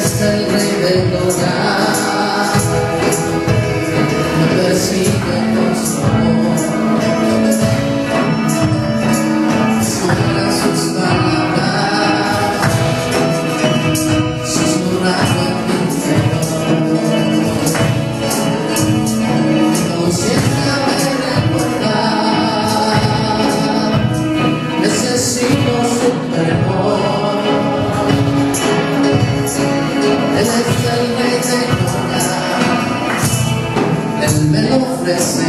es el Rey del hogar, me persigue con su amor, suena sus palabras, susurrando en mi interior, mi conciencia me recuerda, necesito su perdón. Él es el Rey de hogar, Él me lo ofrece.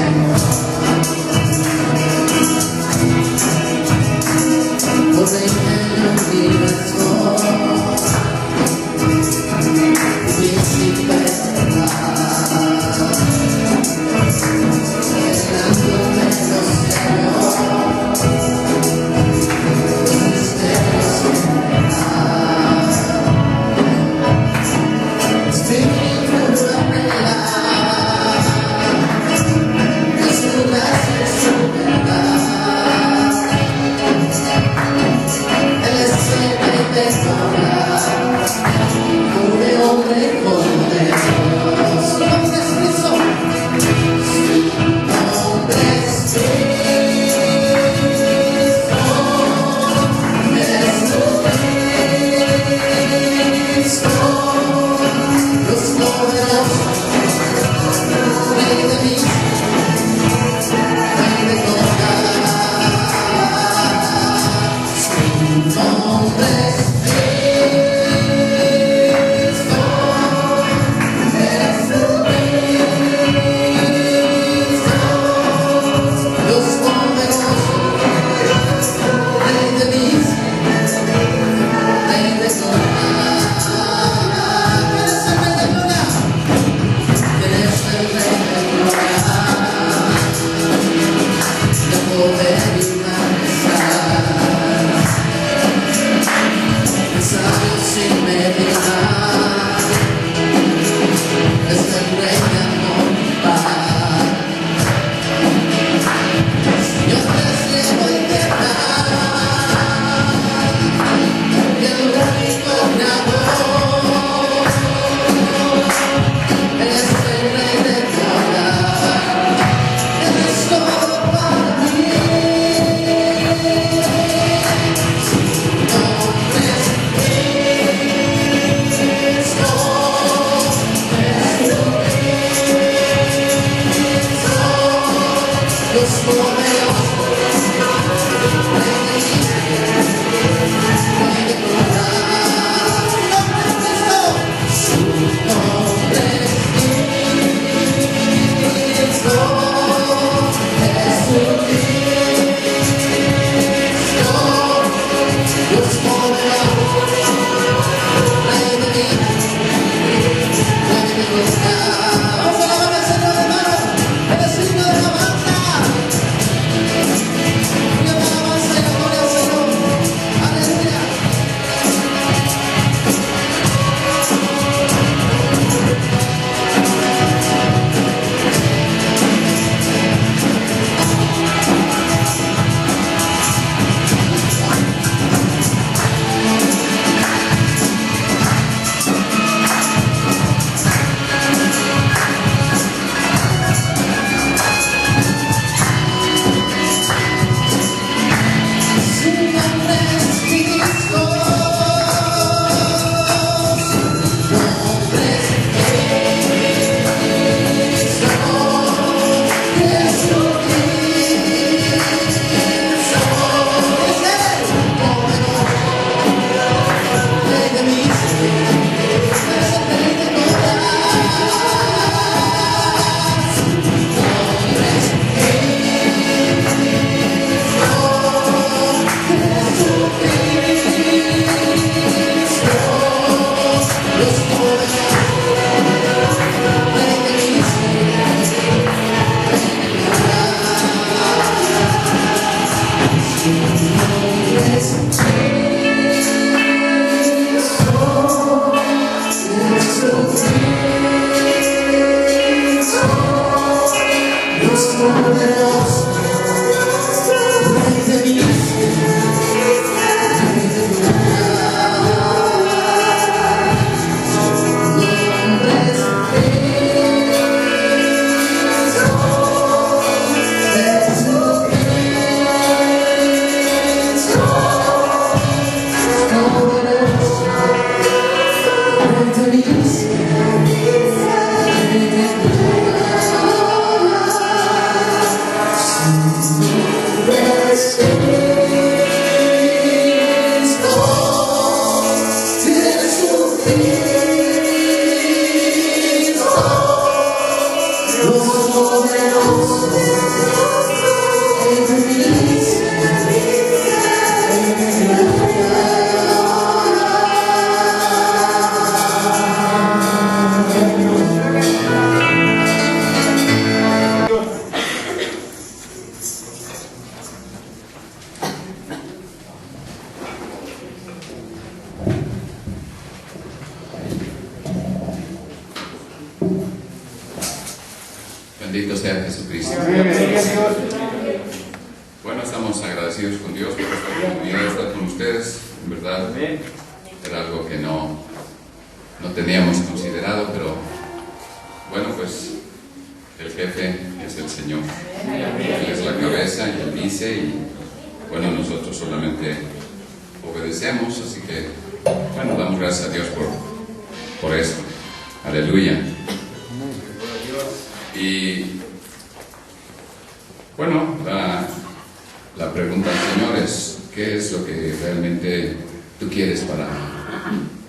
Por Rey del universo, príncipe de paz, llenándome los cielos, los misterios sin dejar. Espíritu revelar, es su gracia y su verdad. Él es el Rey de hogar, hombre con Dios. Su nombre es Cristo, su nombre es Cristo, Jesucristo, Dios poderoso, Rey de mis, Rey de hogar. Su nombre es Cristo, Jesucristo, Dios poderoso, Rey de mis, Rey de hogar. ¿Quién es el Rey de gloria? De poder y majestad, sabio sin medida, es el Rey de amor y paz. Dios es cielo y tierra, y el único creador. Él es el Rey de hogar, Él es todo para mí. Su nombre es Cristo, Jesucristo, Dios poderoso, Rey de mis, Rey de hogar. Su nombre es Cristo, Jesucristo, Dios poderoso, Rey de mis, Rey de hogar. Vamos a alabar al Señor, hermano. Él es digno de alabanza. Y alabanza y gloria al Señor. Aleluya. Su nombre es Cristo, su nombre es Cristo, Jesucristo, es el poderoso, Rey de mis, es el Rey de hogar. Su nombre es Jesucristo, Dios poderoso, Rey de mis, Rey de hogar. Su nombre es Cristo, Jesucristo, Dios poderoso, Rey de mis, Rey de hogar. Bendito sea Jesucristo. Bueno, estamos agradecidos con Dios por esta oportunidad de estar con ustedes. En verdad, era algo que no teníamos considerado, pero bueno, pues el jefe es el Señor. Él es la cabeza y Él dice, y bueno, nosotros solamente obedecemos, así que bueno, damos gracias a Dios por esto. Aleluya. Y bueno, la pregunta al Señor es: ¿qué es lo que realmente tú quieres para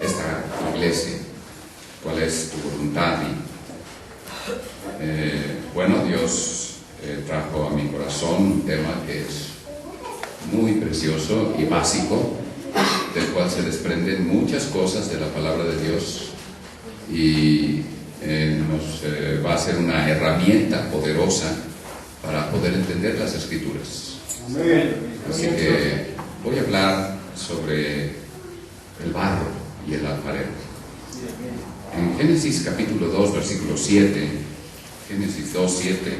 esta iglesia? ¿Cuál es tu voluntad? Y bueno, Dios trajo a mi corazón un tema que es muy precioso y básico, del cual se desprenden muchas cosas de la palabra de Dios, y nos va a ser una herramienta poderosa para poder entender las Escrituras. Así que voy a hablar sobre el barro y el alfarero. En Génesis capítulo 2, versículo 7, Génesis 2, 7,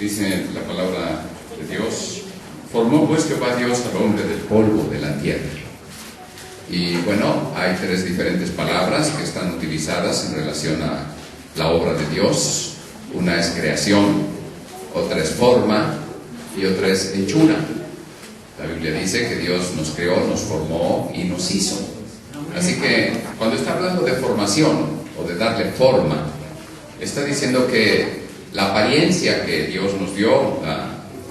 dice la palabra de Dios: formó pues Jehová Dios al hombre del polvo de la tierra. Y bueno, hay tres diferentes palabras que están utilizadas en relación a la obra de Dios. Una es creación, otra es forma y otra es hechura. La Biblia dice que Dios nos creó, nos formó y nos hizo. Así que cuando está hablando de formación o de darle forma, está diciendo que la apariencia que Dios nos dio, la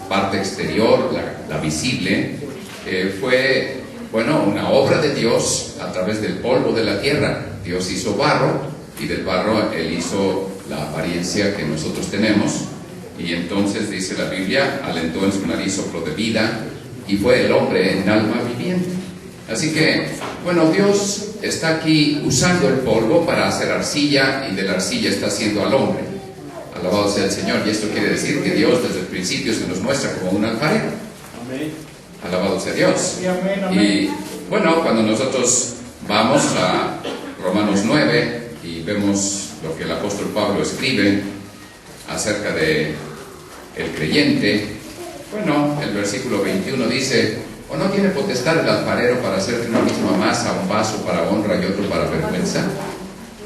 parte exterior, la visible, fue, bueno, una obra de Dios a través del polvo de la tierra. Dios hizo barro, y del barro Él hizo la apariencia que nosotros tenemos. Y entonces dice la Biblia: alentó en su nariz soplo de vida, y fue el hombre en alma viviente. Así que, bueno, Dios está aquí usando el polvo para hacer arcilla, y de la arcilla está haciendo al hombre. Alabado sea el Señor. Y esto quiere decir que Dios desde el principio se nos muestra como un alfarero. Amén. Alabado sea Dios. Amén, amén. Y bueno, cuando nosotros vamos a Romanos 9 y vemos lo que el apóstol Pablo escribe acerca de el creyente, bueno, el versículo 21 dice: ¿o no tiene potestad el alfarero para hacer de una misma masa un vaso para honra y otro para vergüenza?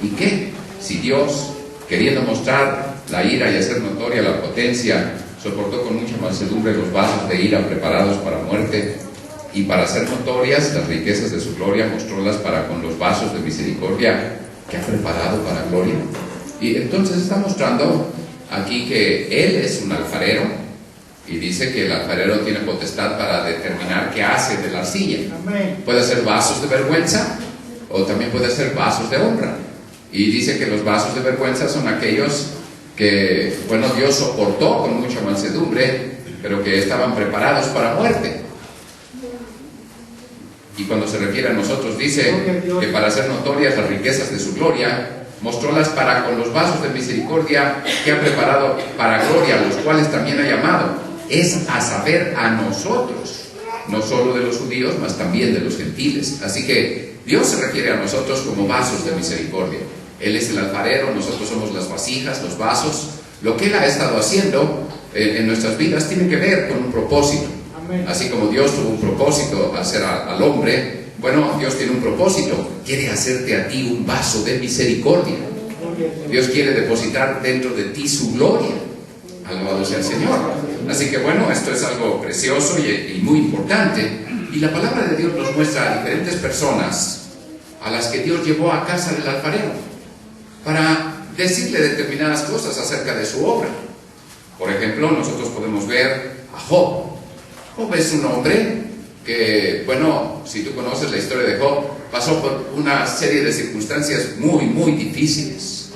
¿Y qué? Si Dios, queriendo mostrar la ira y hacer notoria la potencia, soportó con mucha mansedumbre los vasos de ira preparados para muerte, y para hacer notorias las riquezas de su gloria, mostrólas para con los vasos de misericordia que ha preparado para gloria. Y entonces está mostrando aquí que Él es un alfarero, y dice que el alfarero tiene potestad para determinar qué hace de la arcilla. Puede hacer vasos de vergüenza, o también puede hacer vasos de honra. Y dice que los vasos de vergüenza son aquellos que, bueno, Dios soportó con mucha mansedumbre, pero que estaban preparados para muerte. Y cuando se refiere a nosotros, dice que para hacer notorias las riquezas de su gloria, mostrólas para con los vasos de misericordia que ha preparado para gloria, los cuales también ha llamado. Es a saber, a nosotros, no solo de los judíos, mas también de los gentiles. Así que Dios se refiere a nosotros como vasos de misericordia. Él es el alfarero, nosotros somos las vasijas, los vasos. Lo que Él ha estado haciendo en nuestras vidas tiene que ver con un propósito. Así como Dios tuvo un propósito al hacer al hombre, bueno, Dios tiene un propósito. Quiere hacerte a ti un vaso de misericordia. Dios quiere depositar dentro de ti su gloria. Alabado sea el Señor. Así que bueno, esto es algo precioso y muy importante. Y la palabra de Dios nos muestra a diferentes personas a las que Dios llevó a casa del alfarero para decirle determinadas cosas acerca de su obra. Por ejemplo, nosotros podemos ver a Job. Job es un hombre que, bueno, si tú conoces la historia de Job, pasó por una serie de circunstancias muy, muy difíciles.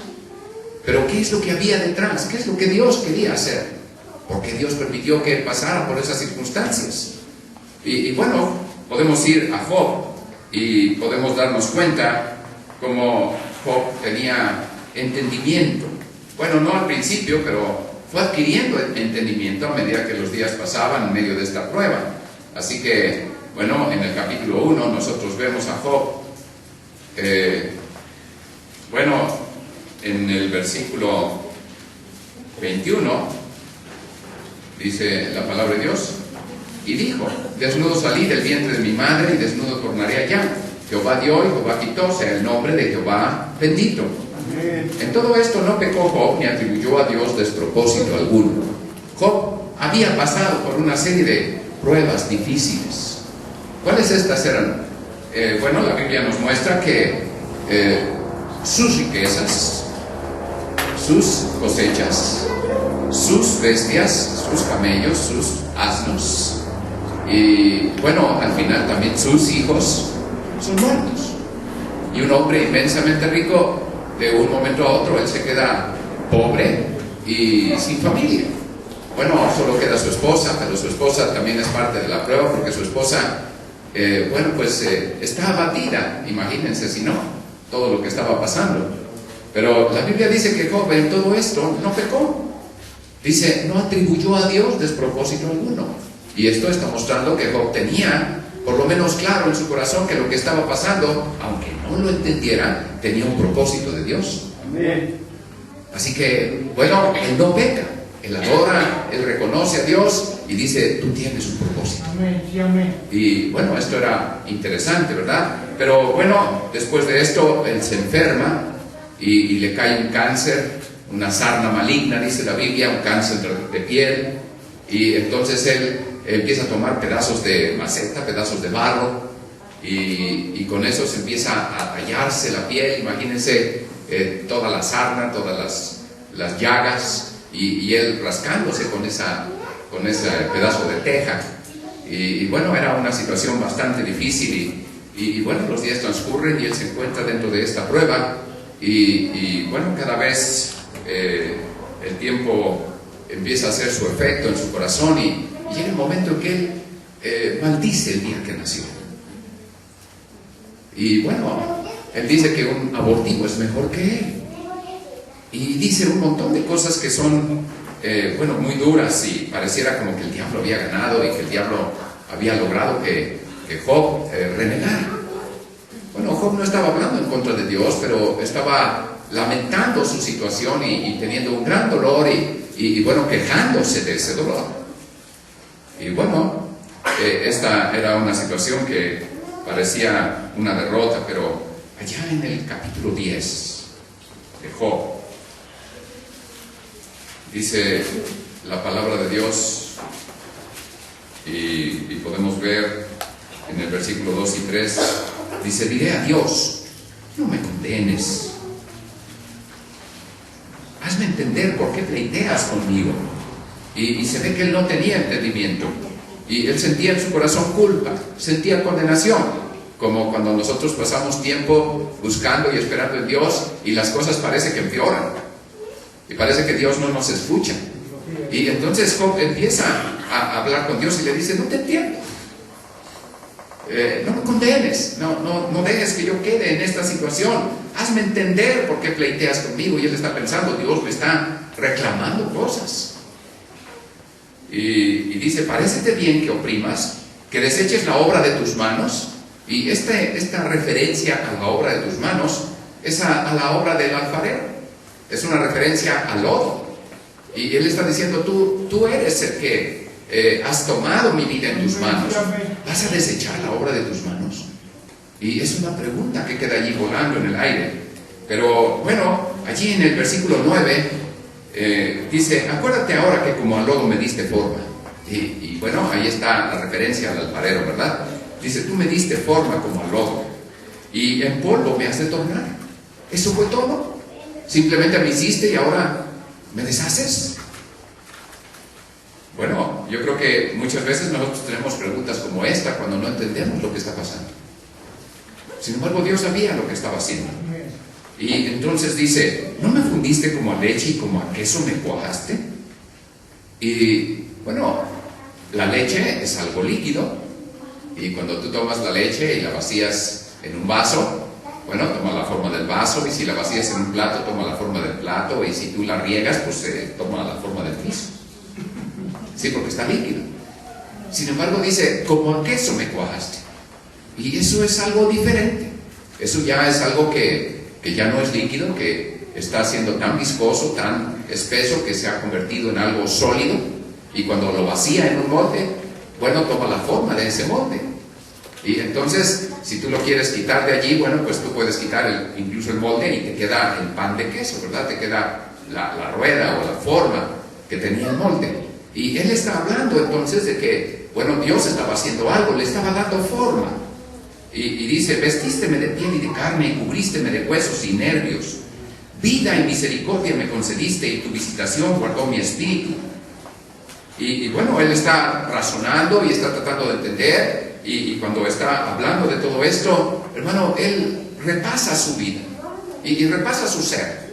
Pero ¿qué es lo que había detrás? ¿Qué es lo que Dios quería hacer? Porque Dios permitió que él pasara por esas circunstancias. Y bueno, podemos ir a Job y podemos darnos cuenta cómo Job tenía entendimiento. Bueno, no al principio, pero fue adquiriendo entendimiento a medida que los días pasaban en medio de esta prueba. Así que, bueno, en el capítulo 1 nosotros vemos a Job, en el versículo 21, dice la palabra de Dios, y dijo, desnudo salí del vientre de mi madre y desnudo tornaré allá. Jehová dio y Jehová quitó, sea el nombre de Jehová bendito. En todo esto no pecó Job ni atribuyó a Dios despropósito alguno. Job había pasado por una serie de pruebas difíciles. ¿Cuáles estas eran? La Biblia nos muestra que sus riquezas, sus cosechas, sus bestias, sus camellos, sus asnos, y bueno, al final también sus hijos son muertos. Y un hombre inmensamente rico, de un momento a otro, él se queda pobre y sin familia. Bueno, solo queda su esposa, pero su esposa también es parte de la prueba, porque su esposa, está abatida. Imagínense si no, todo lo que estaba pasando. Pero la Biblia dice que Job en todo esto no pecó. Dice, no atribuyó a Dios despropósito alguno. Y esto está mostrando que Job tenía, por lo menos claro en su corazón, que lo que estaba pasando, aunque no lo entendiera, tenía un propósito de Dios. Amén. Así que, bueno, él no peca. Él adora, él reconoce a Dios y dice, tú tienes un propósito. Amén, sí, amén. Y bueno, esto era interesante, ¿verdad? Pero bueno, después de esto, él se enferma y le cae un cáncer, una sarna maligna, dice la Biblia, un cáncer de piel. Y entonces él empieza a tomar pedazos de maceta, pedazos de barro, y con eso se empieza a tallarse la piel. Imagínense toda la sarna, todas las llagas, y él rascándose con ese pedazo de teja. Y bueno, era una situación bastante difícil, y bueno, los días transcurren y él se encuentra dentro de esta prueba, y bueno, cada vez el tiempo empieza a hacer su efecto en su corazón, y llega el momento en que él maldice el día que nació. Y bueno, él dice que un abortivo es mejor que él, y dice un montón de cosas que son muy duras, y pareciera como que el diablo había ganado y que el diablo había logrado que Job renegara. Bueno, Job no estaba hablando en contra de Dios, pero estaba lamentando su situación y teniendo un gran dolor y quejándose de ese dolor. Y bueno, esta era una situación que parecía una derrota, pero allá en el capítulo 10 de Job, dice la palabra de Dios, y podemos ver en el versículo 2 y 3, dice, diré a Dios, no me condenes, hazme entender por qué pleiteas conmigo. Y se ve que él no tenía entendimiento, y él sentía en su corazón culpa, sentía condenación, como cuando nosotros pasamos tiempo buscando y esperando en Dios y las cosas parece que empeoran, y parece que Dios no nos escucha. Y entonces Job empieza a hablar con Dios y le dice, no te entiendo, no me condenes, no dejes que yo quede en esta situación, hazme entender por qué pleiteas conmigo. Y él está pensando, Dios me está reclamando cosas. Y dice, parécete bien que oprimas, que deseches la obra de tus manos. Y esta referencia a la obra de tus manos es a la obra del alfarero, es una referencia al lodo. Y él está diciendo, tú eres el que has tomado mi vida en tus manos, ¿vas a desechar la obra de tus manos? Y es una pregunta que queda allí volando en el aire. Pero bueno, allí en el versículo 9 dice, acuérdate ahora que como al lodo me diste forma. Y bueno, ahí está la referencia al alfarero, ¿verdad? Dice, tú me diste forma como al lodo, y en polvo me has de tornar. Eso fue todo. Simplemente me hiciste y ahora me deshaces. Bueno, yo creo que muchas veces nosotros tenemos preguntas como esta cuando no entendemos lo que está pasando. Sin embargo, Dios sabía lo que estaba haciendo. Y entonces dice, ¿no me fundiste como a leche y como a queso me cuajaste? Y bueno, la leche es algo líquido. Y cuando tú tomas la leche y la vacías en un vaso, bueno, toma la forma del vaso. Y si la vacías en un plato, toma la forma del plato. Y si tú la riegas, pues toma la forma del piso. Sí, porque está líquido. Sin embargo, dice, como a queso me cuajaste. Y eso es algo diferente. Eso ya es algo que ya no es líquido, que está siendo tan viscoso, tan espeso, que se ha convertido en algo sólido. Y cuando lo vacía en un molde, bueno, toma la forma de ese molde. Y entonces, si tú lo quieres quitar de allí, bueno, pues tú puedes quitar incluso el molde y te queda el pan de queso, ¿verdad? Te queda la rueda o la forma que tenía el molde. Y él está hablando entonces de que, bueno, Dios estaba haciendo algo, le estaba dando forma. Y dice, vestísteme de piel y de carne y cubrísteme de huesos y nervios. Vida y misericordia me concediste y tu visitación guardó mi espíritu. Y bueno, él está razonando y está tratando de entender. Y cuando está hablando de todo esto, hermano, él repasa su vida y repasa su ser.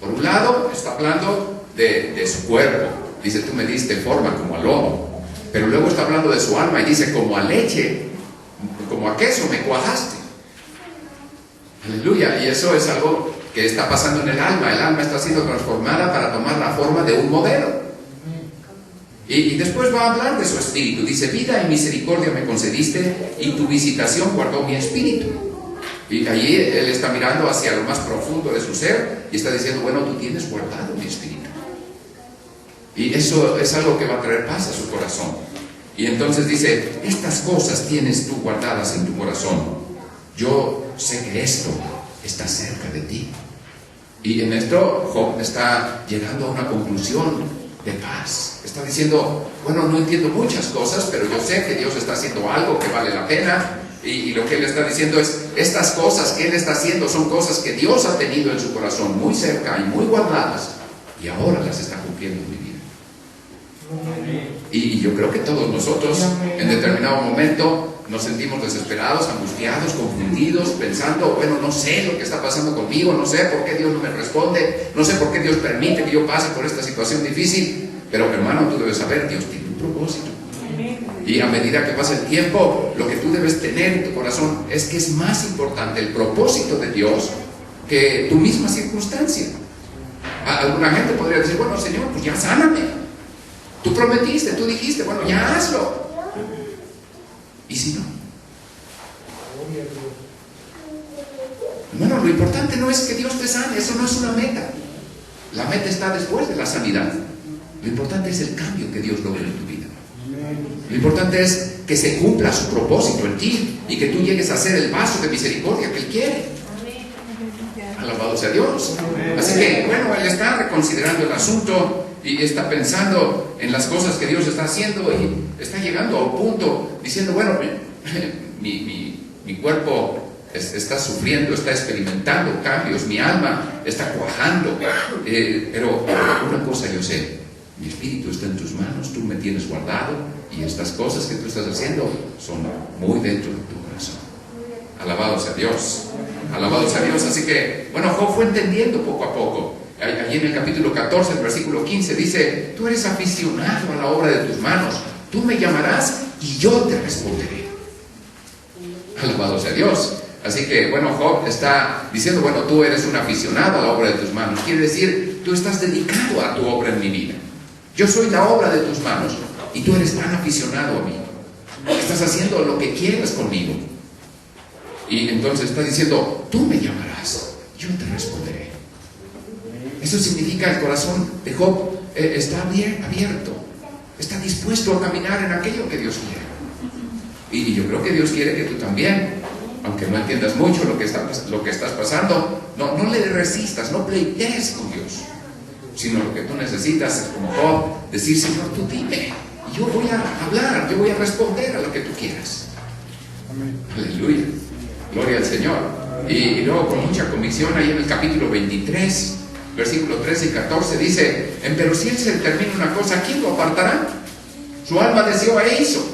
Por un lado, está hablando de su cuerpo. Dice, tú me diste forma como a lobo. Pero luego está hablando de su alma y dice, como a leche, como a queso me cuajaste. Aleluya. Y eso es algo que está pasando en el alma. El alma está siendo transformada para tomar la forma de un modelo. Y después va a hablar de su espíritu. Dice, vida y misericordia me concediste y tu visitación guardó mi espíritu. Y allí él está mirando hacia lo más profundo de su ser y está diciendo, bueno, tú tienes guardado mi espíritu. Y eso es algo que va a traer paz a su corazón. Y entonces dice, estas cosas tienes tú guardadas en tu corazón. Yo sé que esto está cerca de ti. Y en esto Job está llegando a una conclusión de paz. Está diciendo, bueno, no entiendo muchas cosas, pero yo sé que Dios está haciendo algo que vale la pena. Y lo que él está diciendo es, estas cosas que él está haciendo son cosas que Dios ha tenido en su corazón muy cerca y muy guardadas. Y ahora las está cumpliendo en mi vida. Y yo creo que todos nosotros en determinado momento nos sentimos desesperados, angustiados, confundidos, pensando, bueno, no sé lo que está pasando conmigo, no sé por qué Dios no me responde, no sé por qué Dios permite que yo pase por esta situación difícil, pero hermano, tú debes saber, Dios tiene un propósito. Y a medida que pasa el tiempo, lo que tú debes tener en tu corazón es que es más importante el propósito de Dios que tu misma circunstancia. Alguna gente podría decir, bueno, Señor, pues ya sáname. Tú prometiste, tú dijiste, bueno, ya hazlo. ¿Y si no? Bueno, lo importante no es que Dios te sane, eso no es una meta. La meta está después de la sanidad. Lo importante es el cambio que Dios logra en tu vida. Lo importante es que se cumpla su propósito en ti y que tú llegues a ser el vaso de misericordia que Él quiere. Alabado sea Dios. Así que, bueno, Él está reconsiderando el asunto y está pensando en las cosas que Dios está haciendo y está llegando a un punto diciendo, bueno, mi cuerpo está sufriendo, está experimentando cambios, mi alma está cuajando, pero una cosa yo sé, mi espíritu está en tus manos, tú me tienes guardado y estas cosas que tú estás haciendo son muy dentro de tu corazón. Alabado sea Dios, alabado sea Dios. Así que, bueno, Job fue entendiendo poco a poco. Allí en el capítulo 14, el versículo 15 dice, tú eres aficionado a la obra de tus manos, tú me llamarás y yo te responderé. Alabado sea Dios. Así que, bueno, Job está diciendo, bueno, tú eres un aficionado a la obra de tus manos. Quiere decir, tú estás dedicado a tu obra en mi vida. Yo soy la obra de tus manos y tú eres tan aficionado a mí. Estás haciendo lo que quieras conmigo. Y entonces está diciendo, tú me llamarás, yo te responderé. Eso significa el corazón de Job está abierto, está dispuesto a caminar en aquello que Dios quiere. Y yo creo que Dios quiere que tú también, aunque no entiendas mucho lo que estás pasando, no le resistas, no pleitees con Dios, sino lo que tú necesitas es como Job, decir, Señor, tú dime, y yo voy a hablar, yo voy a responder a lo que tú quieras. Amén. Aleluya, gloria al Señor. Y luego con mucha convicción ahí en el capítulo 23, versículos 13 y 14 dice, pero si Él se determina una cosa, ¿quién lo apartará? Su alma deseó e hizo.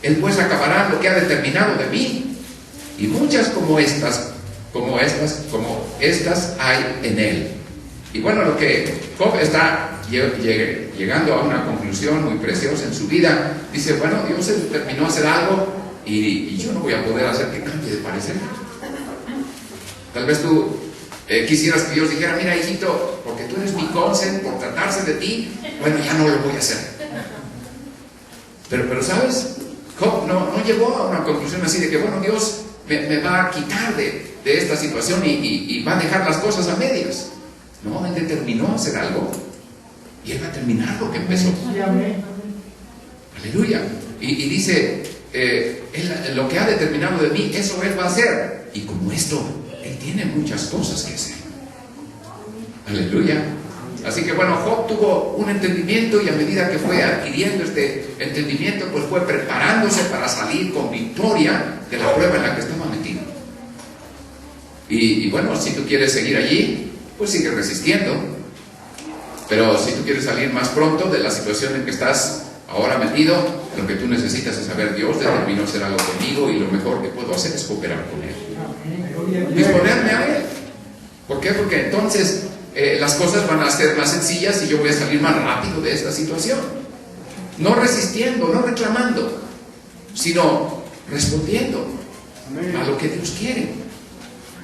Él pues acabará lo que ha determinado de mí. Y muchas como estas hay en él. Y bueno, lo que Job está llegando a una conclusión muy preciosa en su vida, dice, bueno, Dios se determinó a hacer algo y yo no voy a poder hacer que cambie de parecer. Tal vez tú quisieras que Dios dijera, mira, hijito, porque tú eres mi consent, por tratarse de ti, bueno, ya no lo voy a hacer. Pero ¿sabes? Job no llegó a una conclusión así de que, bueno, Dios me va a quitar de esta situación y va a dejar las cosas a medias. No, Él determinó hacer algo y Él va a terminar lo que empezó. Aleluya. Y dice, lo que ha determinado de mí, eso Él va a hacer. Y como esto, Él tiene muchas cosas que hacer. Aleluya. Así que bueno, Job tuvo un entendimiento y a medida que fue adquiriendo este entendimiento, pues fue preparándose para salir con victoria de la prueba en la que estaba metido. Y bueno, si tú quieres seguir allí, pues sigue resistiendo. Pero si tú quieres salir más pronto de la situación en que estás ahora metido, lo que tú necesitas es saber, Dios determinó hacer algo conmigo y lo mejor que puedo hacer es cooperar con Él. Disponerme a Él. ¿Por qué? Porque entonces las cosas van a ser más sencillas y yo voy a salir más rápido de esta situación. No resistiendo, no reclamando, sino respondiendo a lo que Dios quiere.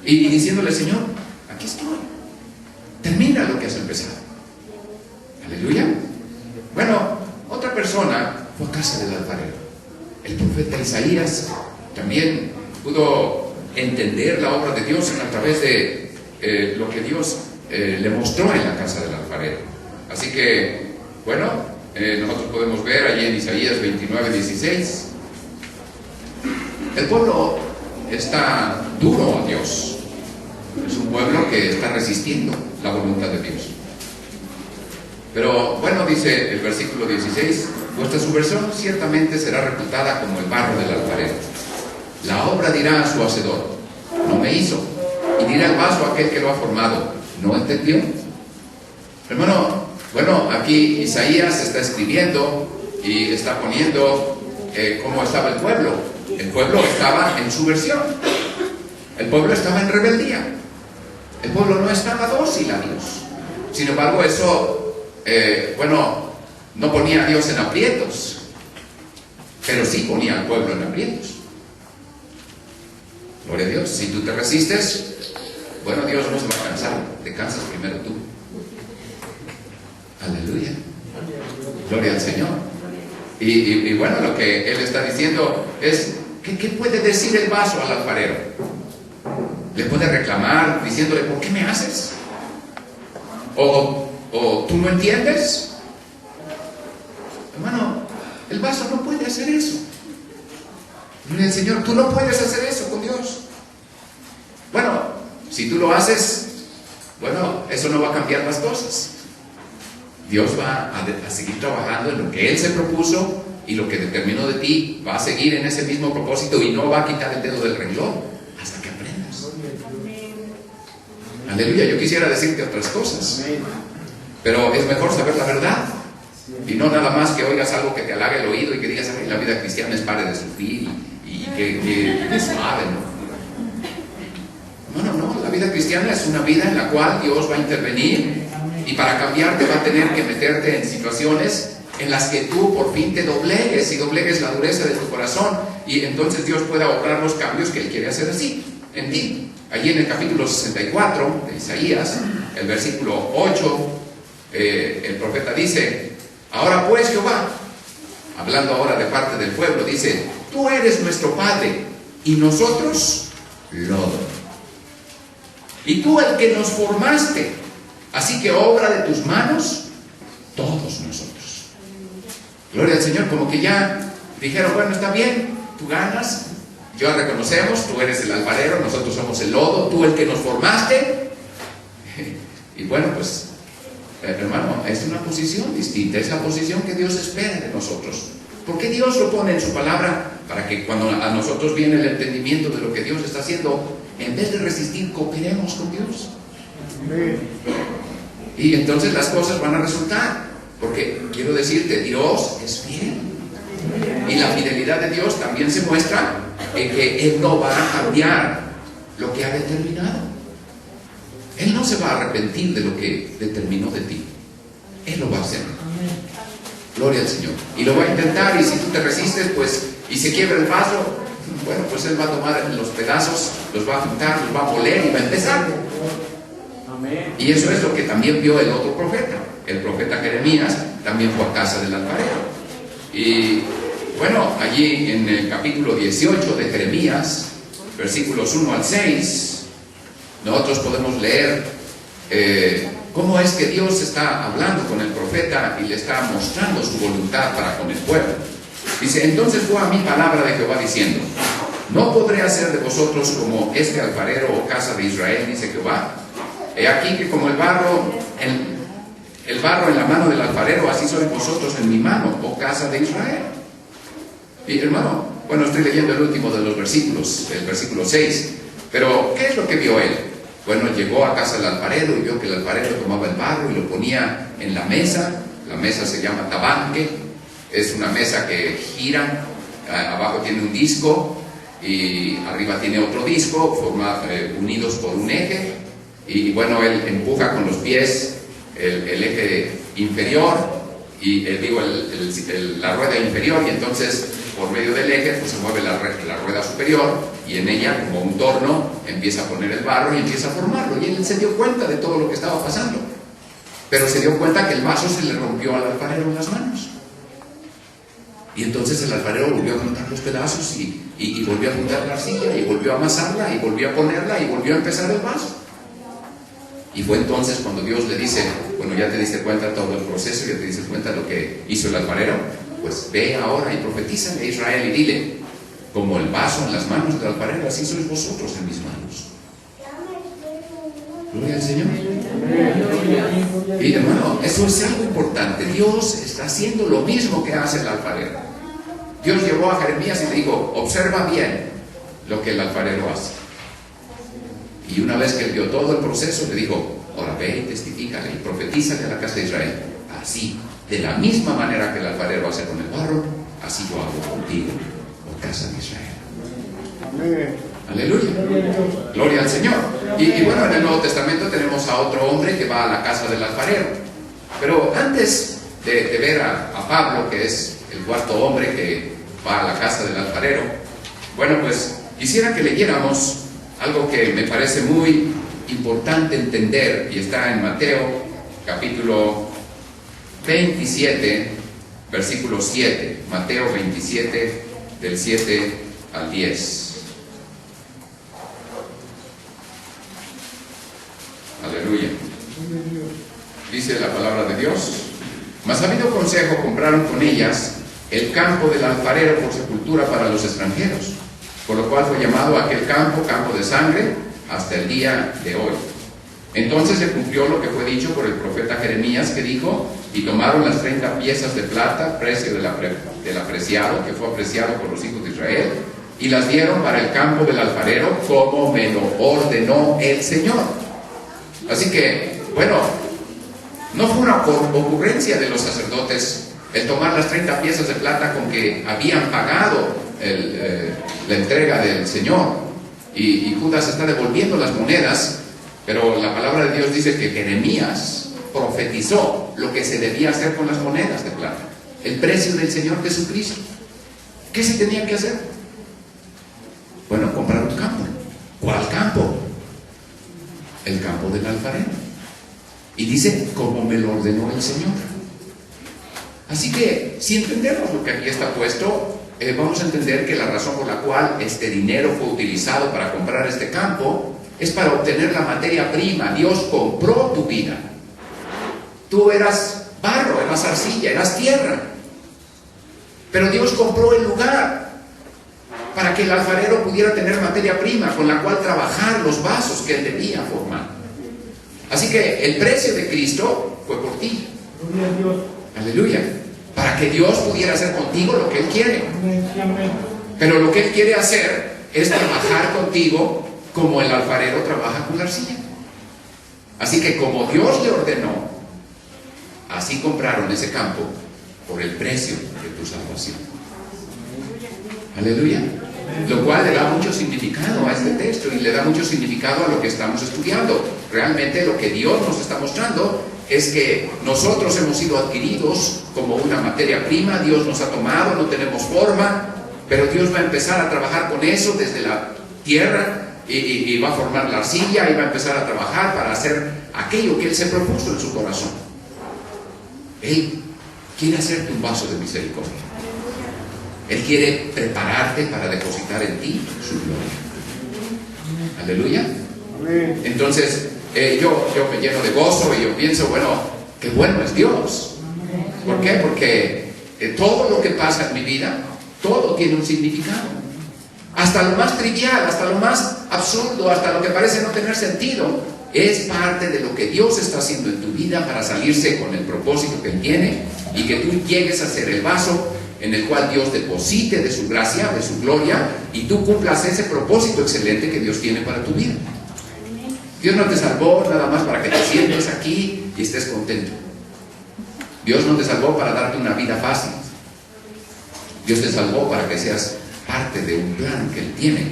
Y diciéndole, Señor, aquí estoy. Termina lo que has empezado. Aleluya. Bueno, otra persona fue a casa del alfarero. El profeta Isaías también pudo entender la obra de Dios a través de lo que Dios le mostró en la casa del alfarero. Así que, bueno, nosotros podemos ver allí en Isaías 29:16. El pueblo está duro a Dios. Es un pueblo que está resistiendo la voluntad de Dios. Pero bueno, dice el versículo 16, vuestra subversión ciertamente será reputada como el barro del alfarero. La obra dirá a su hacedor, no me hizo, y dirá el vaso a aquel que lo ha formado, ¿no entendió? Hermano, bueno, aquí Isaías está escribiendo y está poniendo cómo estaba el pueblo. El pueblo estaba en subversión. El pueblo estaba en rebeldía. El pueblo no estaba dócil a Dios. Sin embargo, eso, no ponía a Dios en aprietos, pero sí ponía al pueblo en aprietos. Gloria a Dios. Si tú te resistes, bueno, Dios no se va a cansar. Te cansas primero tú. Aleluya. Gloria al Señor. Y bueno, lo que Él está diciendo es, ¿qué puede decir el vaso al alfarero? Le puede reclamar diciéndole, ¿por qué me haces? O ¿tú no entiendes? Hermano, el vaso no puede hacer eso. Gloria al Señor, tú no puedes hacer eso con Dios. Bueno, si tú lo haces, bueno, eso no va a cambiar las cosas. Dios va a seguir trabajando en lo que Él se propuso y lo que determinó de ti va a seguir en ese mismo propósito y no va a quitar el dedo del renglón hasta que aprendas. Aleluya, yo quisiera decirte otras cosas, pero es mejor saber la verdad y no nada más que oigas algo que te halague el oído y que digas, ay, la vida cristiana es pare de sufrir y que suave, ¿no? No, la vida cristiana es una vida en la cual Dios va a intervenir y para cambiarte va a tener que meterte en situaciones en las que tú por fin te doblegues y doblegues la dureza de tu corazón y entonces Dios pueda obrar los cambios que Él quiere hacer así en ti. Allí en el capítulo 64 de Isaías, el versículo 8, el profeta dice, ahora pues Jehová, hablando ahora de parte del pueblo, dice, tú eres nuestro Padre y nosotros lodo. Y tú el que nos formaste, así que obra de tus manos, todos nosotros. Gloria al Señor, como que ya dijeron, bueno, está bien, tú ganas, yo reconocemos, tú eres el alfarero, nosotros somos el lodo, tú el que nos formaste. Y bueno, pues, hermano, es una posición distinta, es la posición que Dios espera de nosotros. ¿Por qué Dios lo pone en su palabra? Para que cuando a nosotros viene el entendimiento de lo que Dios está haciendo, en vez de resistir, cooperemos con Dios. Y entonces las cosas van a resultar, porque quiero decirte, Dios es fiel. Y la fidelidad de Dios también se muestra en que Él no va a cambiar lo que ha determinado. Él no se va a arrepentir de lo que determinó de ti. Él lo va a hacer. Gloria al Señor. Y lo va a intentar, y si tú te resistes, pues, y se quiebra el vaso, bueno, pues Él va a tomar los pedazos, los va a juntar, los va a moler y va a empezar. Y eso es lo que también vio el otro profeta. El profeta Jeremías también fue a casa del alfarero. Y bueno, allí en el capítulo 18 de Jeremías, versículos 1 al 6, nosotros podemos leer cómo es que Dios está hablando con el profeta y le está mostrando su voluntad para con el pueblo. Dice: entonces fue a mí palabra de Jehová diciendo: no podré hacer de vosotros como este alfarero, o casa de Israel, dice Jehová. He aquí que como el barro en la mano del alfarero, así sois vosotros en mi mano, oh casa de Israel. Y hermano, bueno, estoy leyendo el último de los versículos, el versículo 6. Pero, ¿qué es lo que vio él? Bueno, llegó a casa del alfarero y vio que el alfarero tomaba el barro y lo ponía en la mesa. La mesa se llama tabanque. Es una mesa que gira. Abajo tiene un disco y arriba tiene otro disco, unidos por un eje. Y bueno, él empuja con los pies el eje inferior y la rueda inferior, y entonces por medio del eje pues se mueve la rueda superior, y en ella, como un torno, empieza a poner el barro y empieza a formarlo. Y él se dio cuenta de todo lo que estaba pasando, pero se dio cuenta que el vaso se le rompió al alfarero en las manos. Y entonces el alfarero volvió a juntar los pedazos y volvió a juntar la arcilla y volvió a amasarla y volvió a ponerla y volvió a empezar el vaso. Y fue entonces cuando Dios le dice: bueno, ya te diste cuenta de todo el proceso, ya te diste cuenta de lo que hizo el alfarero, pues ve ahora y profetízale a Israel y dile: como el vaso en las manos del alfarero, así sois vosotros en mis manos. Gloria al Señor. Y hermano, eso es algo importante. Dios está haciendo lo mismo que hace el alfarero. Dios llevó a Jeremías y le dijo: observa bien lo que el alfarero hace. Y una vez que él vio todo el proceso, le dijo: ahora ve y testifícale y profetízale a la casa de Israel. Así, de la misma manera que el alfarero hace con el barro, así yo hago contigo, oh casa de Israel. Amén. Aleluya. Gloria al Señor. Y bueno, en el Nuevo Testamento tenemos a otro hombre que va a la casa del alfarero. Pero antes de ver a Pablo, que es el cuarto hombre que va a la casa del alfarero, bueno, pues quisiera que leyéramos algo que me parece muy importante entender, y está en Mateo capítulo 27, versículo 7. Mateo 27, del 7 al 10. Aleluya. Dice la palabra de Dios: mas habido consejo, compraron con ellas el campo del alfarero por sepultura para los extranjeros, por lo cual fue llamado aquel campo, campo de sangre, hasta el día de hoy. Entonces se cumplió lo que fue dicho por el profeta Jeremías, que dijo: y tomaron las 30 piezas de plata, precio del apreciado, que fue apreciado por los hijos de Israel, y las dieron para el campo del alfarero, como me lo ordenó el Señor. Así que, bueno, no fue una ocurrencia de los sacerdotes el tomar las 30 piezas de plata con que habían pagado la entrega del Señor, y Judas está devolviendo las monedas. Pero la palabra de Dios dice que Jeremías profetizó lo que se debía hacer con las monedas de plata, el precio del Señor Jesucristo. ¿Qué se tenía que hacer? Bueno, comprar un campo. ¿Cuál campo? El campo del alfarero. Y dice: como me lo ordenó el Señor. Así que, si entendemos lo que aquí está puesto, vamos a entender que la razón por la cual este dinero fue utilizado para comprar este campo es para obtener la materia prima. Dios compró tu vida. Tú eras barro, eras arcilla, eras tierra, pero Dios compró el lugar para que el alfarero pudiera tener materia prima con la cual trabajar los vasos que él debía formar. Así que el precio de Cristo fue por ti. Aleluya. Para que Dios pudiera hacer contigo lo que Él quiere. Pero lo que Él quiere hacer es trabajar contigo como el alfarero trabaja con la arcilla. Así que como Dios le ordenó, así compraron ese campo por el precio de tu salvación. Aleluya. Lo cual le da mucho significado a este texto y le da mucho significado a lo que estamos estudiando. Realmente lo que Dios nos está mostrando es que nosotros hemos sido adquiridos como una materia prima. Dios nos ha tomado, no tenemos forma, pero Dios va a empezar a trabajar con eso desde la tierra y va a formar la arcilla y va a empezar a trabajar para hacer aquello que Él se propuso en su corazón. Él quiere hacerte un vaso de misericordia. Él quiere prepararte para depositar en ti su gloria. Aleluya. Entonces, yo me lleno de gozo y yo pienso, bueno, qué bueno es Dios. ¿Por qué? Porque todo lo que pasa en mi vida, todo tiene un significado. Hasta lo más trivial, hasta lo más absurdo, hasta lo que parece no tener sentido, es parte de lo que Dios está haciendo en tu vida para salirse con el propósito que Él tiene y que tú llegues a ser el vaso en el cual Dios deposite de su gracia, de su gloria, y tú cumplas ese propósito excelente que Dios tiene para tu vida. Dios no te salvó nada más para que te sientes aquí y estés contento. Dios no te salvó para darte una vida fácil. Dios te salvó para que seas parte de un plan que Él tiene.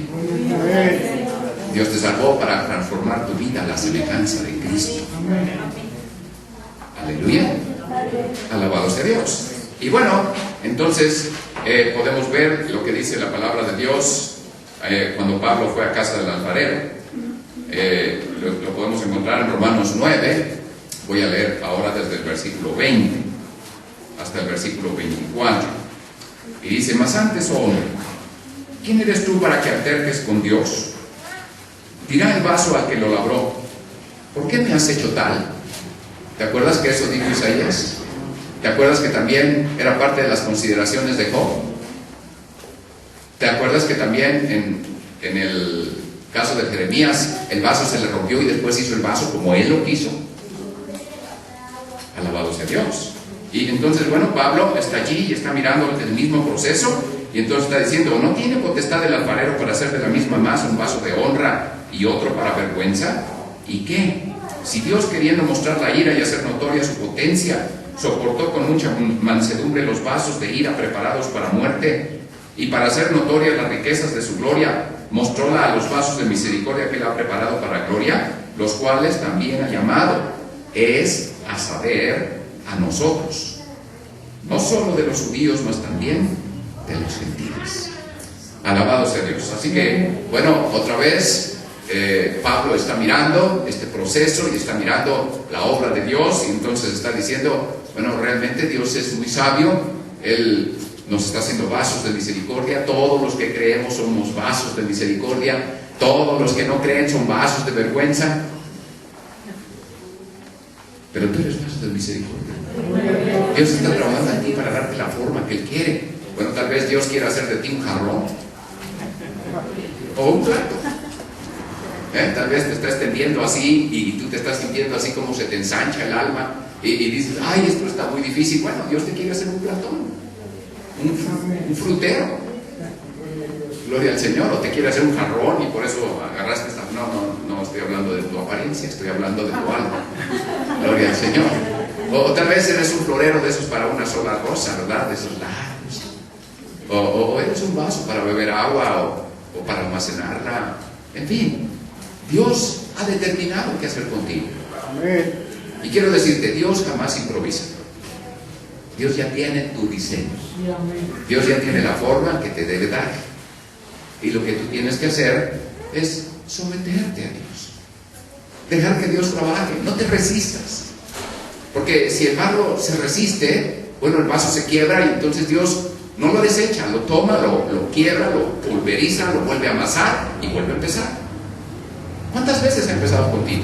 Dios te salvó para transformar tu vida a la semejanza de Cristo. Aleluya. Alabado sea Dios. Y bueno, entonces podemos ver lo que dice la palabra de Dios cuando Pablo fue a casa del alfarero. Lo podemos encontrar en Romanos 9. Voy a leer ahora desde el versículo 20 hasta el versículo 24. Y dice: mas antes, oh hombre, ¿quién eres tú para que alterques con Dios? Dirá el vaso al que lo labró: ¿por qué me has hecho tal? ¿Te acuerdas que eso dijo Isaías? ¿Te acuerdas que también era parte de las consideraciones de Job? ¿Te acuerdas que también en el caso de Jeremías el vaso se le rompió y después hizo el vaso como él lo quiso? Alabado sea Dios. Y entonces, bueno, Pablo está allí y está mirando el mismo proceso y entonces está diciendo: ¿no tiene potestad el alfarero para hacer de la misma masa un vaso de honra y otro para vergüenza? ¿Y qué? Si Dios, queriendo mostrar la ira y hacer notoria su potencia, soportó con mucha mansedumbre los vasos de ira preparados para muerte, y para hacer notorias las riquezas de su gloria, mostróla a los vasos de misericordia que Él ha preparado para gloria, los cuales también ha llamado, es a saber, a nosotros, no solo de los judíos, mas también de los gentiles. Alabado sea Dios. Así que, bueno, otra vez Pablo está mirando este proceso y está mirando la obra de Dios, y entonces está diciendo: bueno, realmente Dios es muy sabio. Él nos está haciendo vasos de misericordia. Todos los que creemos somos vasos de misericordia. Todos los que no creen son vasos de vergüenza. Pero tú eres vaso de misericordia. Dios está trabajando en ti para darte la forma que Él quiere. Bueno, tal vez Dios quiera hacer de ti un jarrón o un plato. Tal vez te está extendiendo así y tú te estás sintiendo así como se te ensancha el alma y dices: ay, esto está muy difícil. Bueno, Dios te quiere hacer un platón, un frutero. Gloria al Señor. O te quiere hacer un jarrón y por eso agarraste esta... No estoy hablando de tu apariencia, estoy hablando de tu alma. Gloria al Señor. O tal vez eres un florero de esos para una sola rosa, ¿verdad? De esos largos. O eres un vaso para beber agua o para almacenarla. En fin, Dios ha determinado qué hacer contigo. Amén. Y quiero decirte, Dios jamás improvisa. Dios ya tiene tu diseño. Dios ya tiene la forma que te debe dar. Y lo que tú tienes que hacer es someterte a Dios. Dejar que Dios trabaje. No te resistas. Porque si el barro se resiste, bueno, el vaso se quiebra y entonces Dios no lo desecha, lo toma, lo quiebra, lo pulveriza, lo vuelve a amasar y vuelve a empezar. ¿Cuántas veces ha empezado contigo?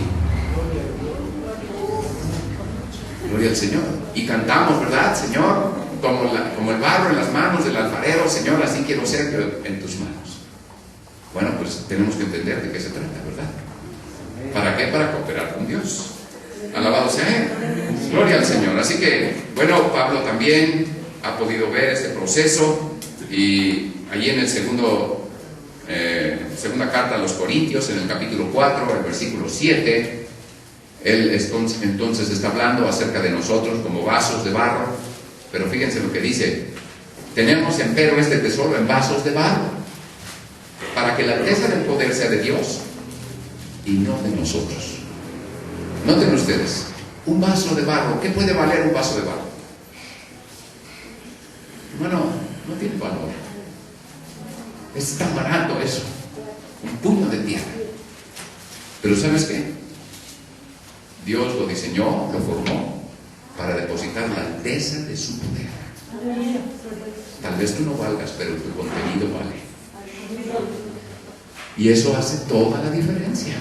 Gloria al Señor. Y cantamos, ¿verdad? Señor, como el barro en las manos del alfarero, Señor, así quiero ser en tus manos. Bueno, pues tenemos que entender de qué se trata, ¿verdad? ¿Para qué? Para cooperar con Dios. Alabado sea Él. Gloria al Señor. Así que, bueno, Pablo también ha podido ver este proceso, y allí en el segunda carta a los Corintios, en el capítulo 4, el versículo 7, él entonces está hablando acerca de nosotros como vasos de barro. Pero fíjense lo que dice: Tenemos empero este tesoro en vasos de barro, para que la alteza del poder sea de Dios y no de nosotros. Noten ustedes, un vaso de barro, ¿qué puede valer un vaso de barro? Bueno, no tiene valor. Es tan barato eso, un puño de tierra. Pero ¿sabes qué? Dios lo diseñó, lo formó para depositar la alteza de su poder. Tal vez tú no valgas, pero tu contenido vale. Y eso hace toda la diferencia.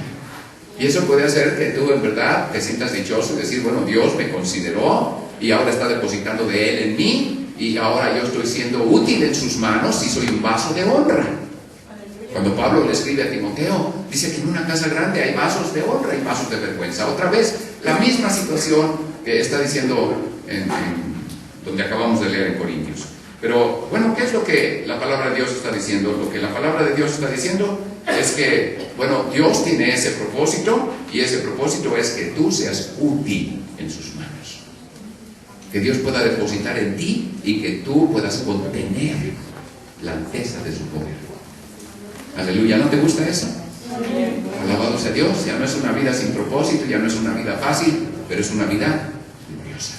Y eso puede hacer que tú en verdad te sientas dichoso y decir, bueno, Dios me consideró y ahora está depositando de Él en mí y ahora yo estoy siendo útil en sus manos y soy un vaso de honra. Cuando Pablo le escribe a Timoteo, dice que en una casa grande hay vasos de honra y vasos de vergüenza. Otra vez, la misma situación que está diciendo donde acabamos de leer en Corintios. Pero bueno, ¿qué es lo que la palabra de Dios está diciendo? Lo que la palabra de Dios está diciendo es que, bueno, Dios tiene ese propósito y ese propósito es que tú seas útil en sus manos. Que Dios pueda depositar en ti y que tú puedas contener la alteza de su poder. Aleluya, ¿no te gusta eso? Alabado sea Dios, ya no es una vida sin propósito, ya no es una vida fácil, pero es una vida gloriosa.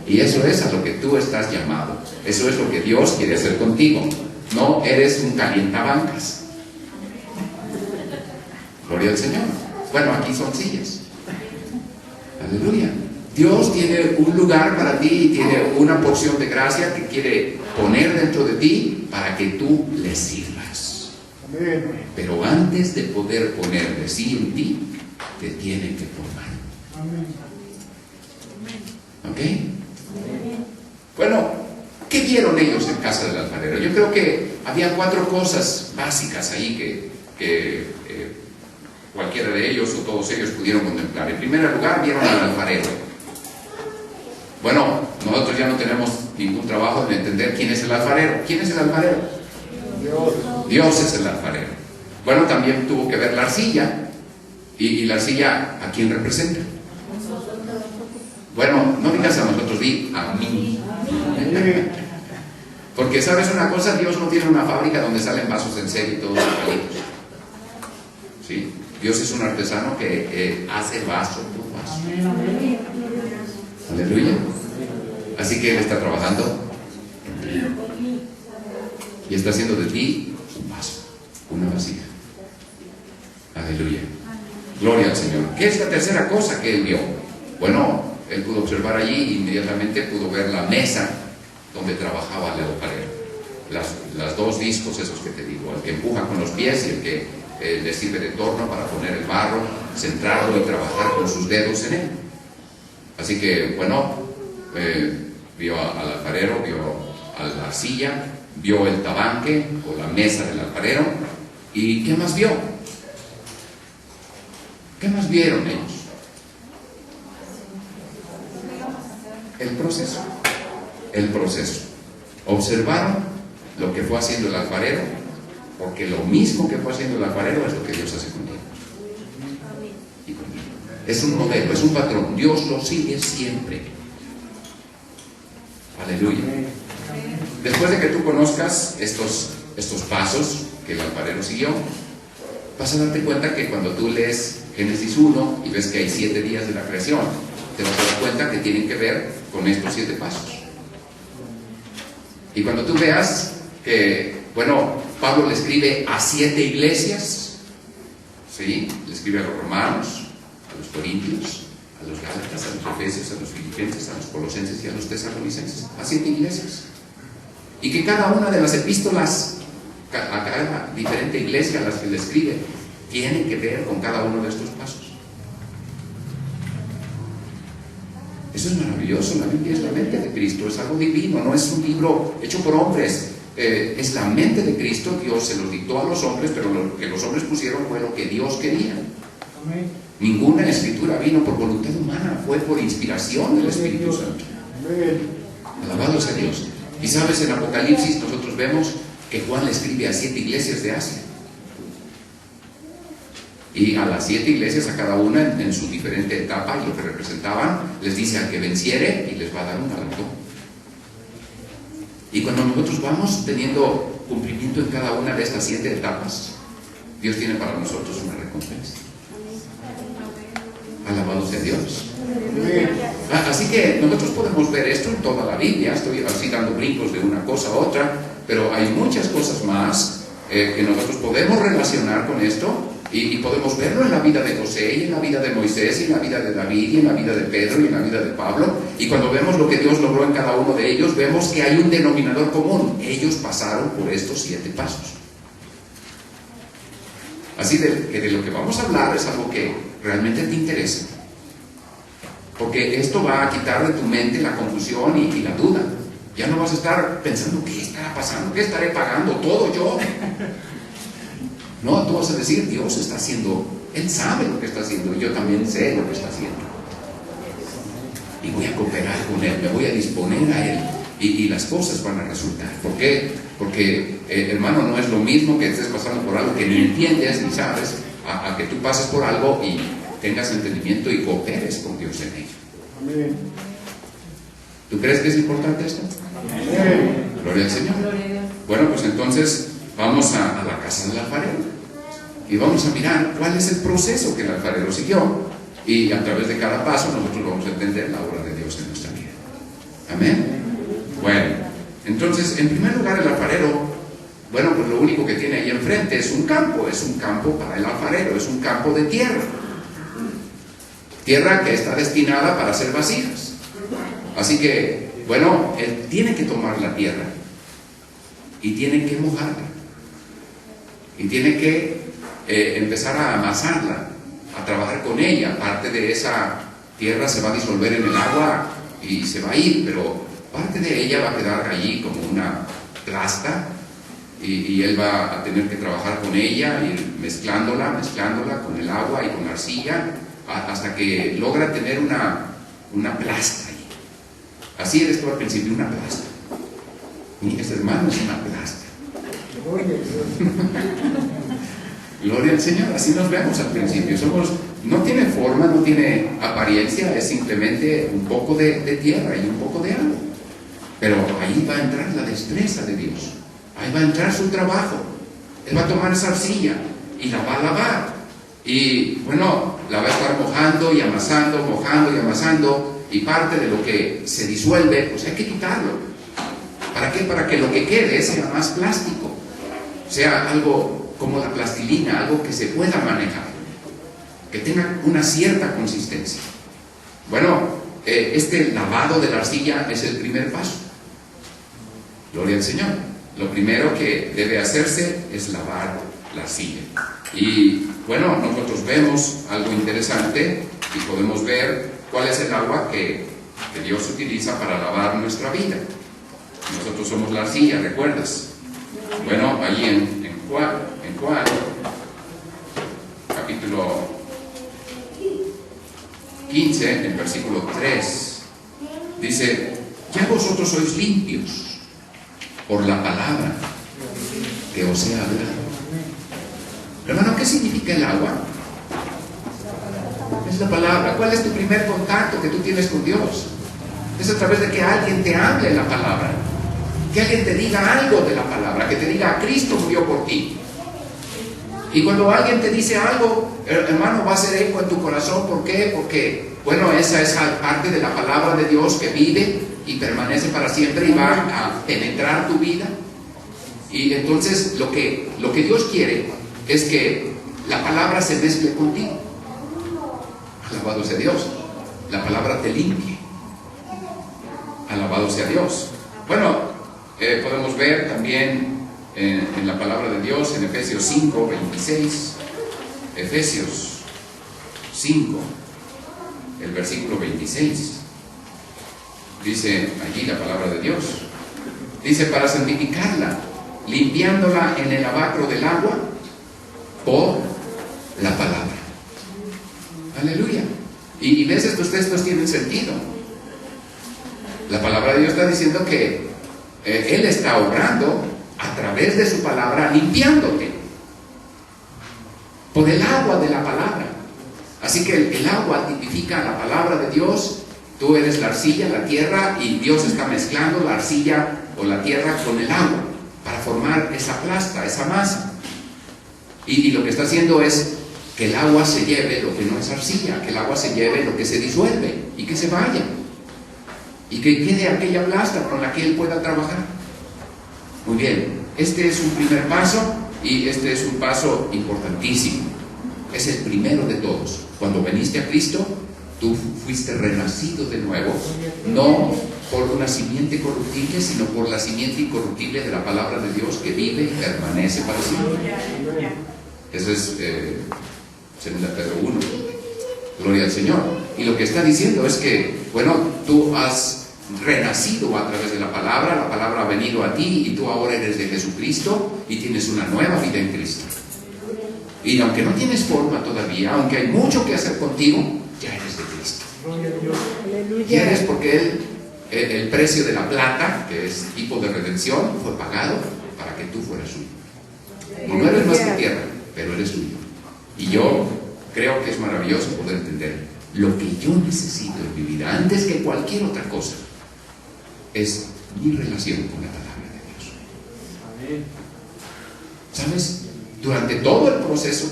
Y eso es a lo que tú estás llamado. Eso es lo que Dios quiere hacer contigo. No eres un calientabancas. Gloria al Señor. Bueno, aquí son sillas. Aleluya. Dios tiene un lugar para ti y tiene una porción de gracia que quiere poner dentro de ti para que tú le sirvas. Pero antes de poder poner de sí en ti, te tiene que formar. ¿Ok? Bueno, ¿qué vieron ellos en casa del alfarero? Yo creo que había 4 cosas básicas ahí que cualquiera de ellos o todos ellos pudieron contemplar. En primer lugar, vieron al alfarero. Bueno, nosotros ya no tenemos ningún trabajo en entender quién es el alfarero. ¿Quién es el alfarero? Dios es el alfarero. Bueno, también tuvo que ver la arcilla. ¿Y la arcilla a quién representa? Bueno, no digas a nosotros, di a mí. Porque sabes una cosa, Dios no tiene una fábrica donde salen vasos en serie y todos los palitos. ¿Sí? Dios es un artesano que hace vaso por vaso. Aleluya. Así que Él está trabajando y está haciendo de ti un vaso, una vasija. Aleluya. Gloria al Señor. ¿Qué es la tercera cosa que Él vio? Bueno, Él pudo observar allí e inmediatamente pudo ver la mesa donde trabajaba el alfarero. Las 2 discos esos que te digo, el que empuja con los pies y el que le sirve de torno para poner el barro, centrarlo y trabajar con sus dedos en él. Así que, bueno, vio al alfarero, vio a la arcilla, vio el tabanque o la mesa del alfarero. ¿Y qué más vio? ¿Qué más vieron ellos? El proceso. El proceso. Observaron lo que fue haciendo el alfarero, porque lo mismo que fue haciendo el alfarero es lo que Dios hace contigo. Y conmigo. Es un modelo, es un patrón. Dios lo sigue siempre. Aleluya. Después de que tú conozcas estos pasos que el alfarero siguió, vas a darte cuenta que cuando tú lees Génesis 1 y ves que hay 7 días de la creación, te vas a dar cuenta que tienen que ver con estos 7 pasos. Y cuando tú veas que, bueno, Pablo le escribe a 7 iglesias, ¿sí? Le escribe a los romanos, a los corintios, a los gálatas, a los efesios, a los filipenses, a los colosenses y a los tesalonicenses, a 7 iglesias. Y que cada una de las epístolas a cada diferente iglesia a las que le escribe tiene que ver con cada uno de estos pasos. Eso es maravilloso. La Biblia es la mente de Cristo, es algo divino, no es un libro hecho por hombres, es la mente de Cristo. Dios se los dictó a los hombres, pero lo que los hombres pusieron fue lo que Dios quería. Amén. Ninguna escritura vino por voluntad humana, fue por inspiración del Espíritu Santo. Alabado sea Dios. Y sabes, en Apocalipsis nosotros vemos que Juan le escribe a 7 iglesias de Asia. Y a las 7 iglesias, a cada una en su diferente etapa y lo que representaban, les dice: al que venciere, y les va a dar un galardón. Y cuando nosotros vamos teniendo cumplimiento en cada una de estas 7 etapas, Dios tiene para nosotros una recompensa. Alabado sea Dios. Así que nosotros podemos ver esto en toda la Biblia. Estoy así dando brincos de una cosa a otra, pero hay muchas cosas más que nosotros podemos relacionar con esto y podemos verlo en la vida de José y en la vida de Moisés y en la vida de David y en la vida de Pedro y en la vida de Pablo. Y cuando vemos lo que Dios logró en cada uno de ellos, vemos que hay un denominador común. Ellos pasaron por estos 7 pasos. Así que de lo que vamos a hablar es algo que realmente te interesa, porque esto va a quitar de tu mente la confusión y la duda. Ya no vas a estar pensando, ¿qué estará pasando? ¿Qué estaré pagando? ¿Todo yo? No, tú vas a decir, Dios está haciendo, Él sabe lo que está haciendo, y yo también sé lo que está haciendo. Y voy a cooperar con Él, me voy a disponer a Él, y las cosas van a resultar. ¿Por qué? Porque, hermano, no es lo mismo que estés pasando por algo que ni entiendes ni sabes, a que tú pases por algo y tengas entendimiento y cooperes con Dios en ello. Amén. ¿Tú crees que es importante esto? Amén. Gloria al Señor. Bueno, pues entonces vamos a la casa del alfarero y vamos a mirar cuál es el proceso que el alfarero siguió, y a través de cada paso nosotros vamos a entender la obra de Dios en nuestra vida. Amén. Bueno, entonces, en primer lugar, el alfarero, bueno, pues lo único que tiene ahí enfrente es un campo para el alfarero, es un campo de tierra que está destinada para hacer vasijas. Así que, bueno, él tiene que tomar la tierra y tiene que mojarla y tiene que empezar a amasarla, a trabajar con ella. Parte de esa tierra se va a disolver en el agua y se va a ir, pero parte de ella va a quedar allí como una plasta, y él va a tener que trabajar con ella, ir mezclándola con el agua y con la arcilla, hasta que logra tener una plasta ahí. Así eres tú al principio, una plasta. Y este hermano es una plasta. Gloria al Señor. Así nos vemos al principio. No tiene forma, no tiene apariencia, es simplemente un poco de tierra y un poco de agua. Pero ahí va a entrar la destreza de Dios. Ahí va a entrar su trabajo. Él va a tomar esa arcilla y la va a lavar. Y bueno, la va a estar mojando y amasando. Y parte de lo que se disuelve, pues hay que quitarlo. ¿Para qué? Para que lo que quede sea más plástico. Sea algo como la plastilina, algo que se pueda manejar, que tenga una cierta consistencia. Bueno, este lavado de la arcilla es el primer paso. Gloria al Señor. Lo primero que debe hacerse es lavar la arcilla. Y bueno, nosotros vemos algo interesante y podemos ver cuál es el agua que Dios utiliza para lavar nuestra vida. Nosotros somos la arcilla, ¿recuerdas? Bueno, ahí en Juan, capítulo 15, en versículo 3, dice: ya vosotros sois limpios por la palabra que os he hablado. Hermano, ¿qué significa el agua? Es la palabra. ¿Cuál es tu primer contacto que tú tienes con Dios? Es a través de que alguien te hable la palabra, que alguien te diga algo de la palabra, que te diga: Cristo murió por ti. Y cuando alguien te dice algo, hermano, va a ser eco en tu corazón. ¿Por qué? Porque, bueno, esa es parte de la palabra de Dios que vive y permanece para siempre y va a penetrar tu vida. Y entonces lo que Dios quiere es que la palabra se mezcle contigo. Alabado sea Dios. La palabra te limpie. Alabado sea Dios. Bueno, podemos ver también en la palabra de Dios en Efesios 5, 26. Efesios 5, el versículo 26. Dice allí la palabra de Dios. Dice: para santificarla, limpiándola en el lavacro del agua por la palabra. Aleluya. Y ves, estos textos tienen sentido. La palabra de Dios está diciendo que Él está obrando a través de su palabra, limpiándote por el agua de la palabra. Así que el agua tipifica la palabra de Dios. Tú eres la arcilla, la tierra, y Dios está mezclando la arcilla o la tierra con el agua para formar esa plasta, esa masa. Y lo que está haciendo es que el agua se lleve lo que no es arcilla, que el agua se lleve lo que se disuelve y que se vaya. Y que quede aquella plasta con la que él pueda trabajar. Muy bien, este es un primer paso y este es un paso importantísimo. Es el primero de todos. Cuando viniste a Cristo, tú fuiste renacido de nuevo, no por una simiente corruptible, sino por la simiente incorruptible de la palabra de Dios que vive y permanece para siempre. Eso es 2 Pedro 1. Gloria al Señor. Y lo que está diciendo es que, bueno, tú has renacido a través de la palabra ha venido a ti y tú ahora eres de Jesucristo y tienes una nueva vida en Cristo. Y aunque no tienes forma todavía, aunque hay mucho que hacer contigo, ya eres de Cristo. Y eres porque el precio de la plata, que es tipo de redención, fue pagado para que tú fueras suyo. Y no eres más que tierra, pero eres suyo. Y yo creo que es maravilloso poder entender lo que yo necesito en mi vida, antes que cualquier otra cosa, es mi relación con la palabra de Dios. ¿Sabes? Durante todo el proceso,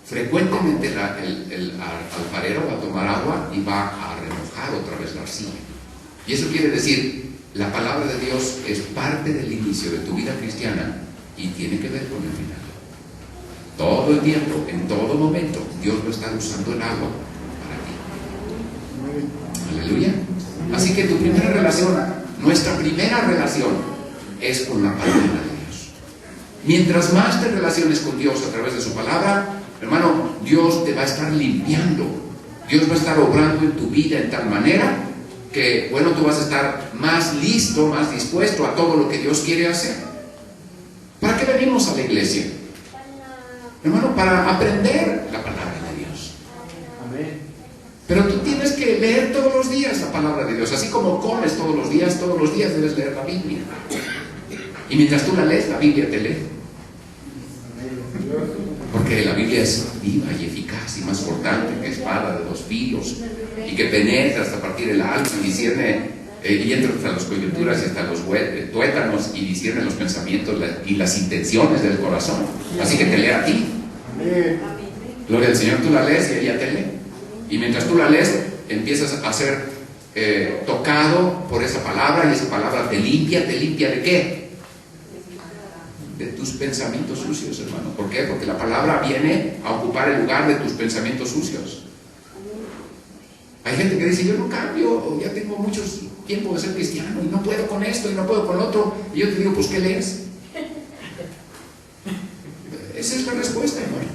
frecuentemente el alfarero va a tomar agua y va a remojar otra vez la arcilla. Y eso quiere decir, la palabra de Dios es parte del inicio de tu vida cristiana y tiene que ver con el final. Todo el tiempo, en todo momento, Dios va a estar usando el agua para ti. Aleluya. Así que tu primera relación, nuestra primera relación, es con la palabra de Dios. Mientras más te relaciones con Dios a través de su palabra, hermano, Dios te va a estar limpiando. Dios va a estar obrando en tu vida en tal manera que, bueno, tú vas a estar más listo, más dispuesto a todo lo que Dios quiere hacer. ¿Para qué venimos a la iglesia? Hermano, para aprender la palabra de Dios. Amén. Pero tú tienes que leer todos los días la palabra de Dios. Así como comes todos los días debes leer la Biblia. Y mientras tú la lees, la Biblia te lee. Porque la Biblia es viva y eficaz y más cortante que espada de 2 filos y que penetra hasta partir el alma y discierne y entra hasta las coyunturas y hasta los tuétanos y discierne los pensamientos y las intenciones del corazón. Así que te lee a ti. Gloria al Señor, tú la lees y ella te lee. Y mientras tú la lees, empiezas a ser tocado por esa palabra y esa palabra te limpia ¿de qué? De tus pensamientos sucios, hermano. ¿Por qué? Porque la palabra viene a ocupar el lugar de tus pensamientos sucios. Hay gente que dice, yo no cambio, ya tengo mucho tiempo de ser cristiano y no puedo con esto y no puedo con lo otro. Y yo te digo, pues ¿qué lees? Esa es la respuesta, hermano.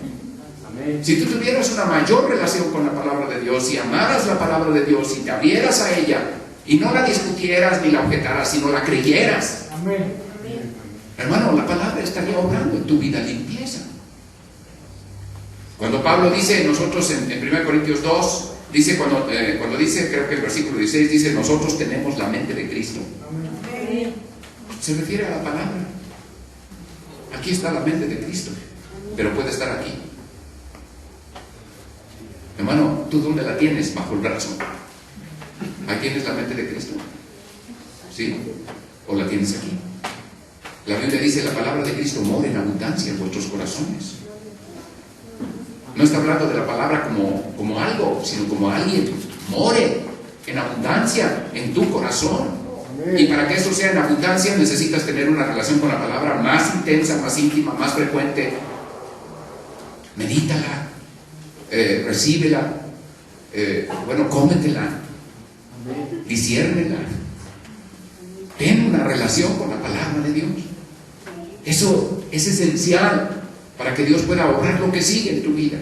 Amén. Si tú tuvieras una mayor relación con la palabra de Dios, si amaras la palabra de Dios, si te abrieras a ella y no la discutieras ni la objetaras, sino la creyeras. Amén. Hermano, la palabra estaría obrando en tu vida limpieza. Cuando Pablo dice, nosotros en 1 Corintios 2, dice cuando dice, creo que el versículo 16 dice, nosotros tenemos la mente de Cristo. Amén. Se refiere a la palabra. Aquí está la mente de Cristo, pero puede estar aquí. Hermano, ¿tú dónde la tienes? Bajo el brazo. ¿Ahí tienes la mente de Cristo? ¿Sí? ¿O la tienes aquí? La Biblia dice, la palabra de Cristo mora en abundancia en vuestros corazones. No está hablando de la palabra como algo, sino como alguien. More en abundancia en tu corazón. Y para que eso sea en abundancia necesitas tener una relación con la palabra más intensa, más íntima, más frecuente. Medítala, recíbela, cómetela, disciérnela. Ten una relación con la palabra de Dios. Eso es esencial para que Dios pueda obrar lo que sigue en tu vida.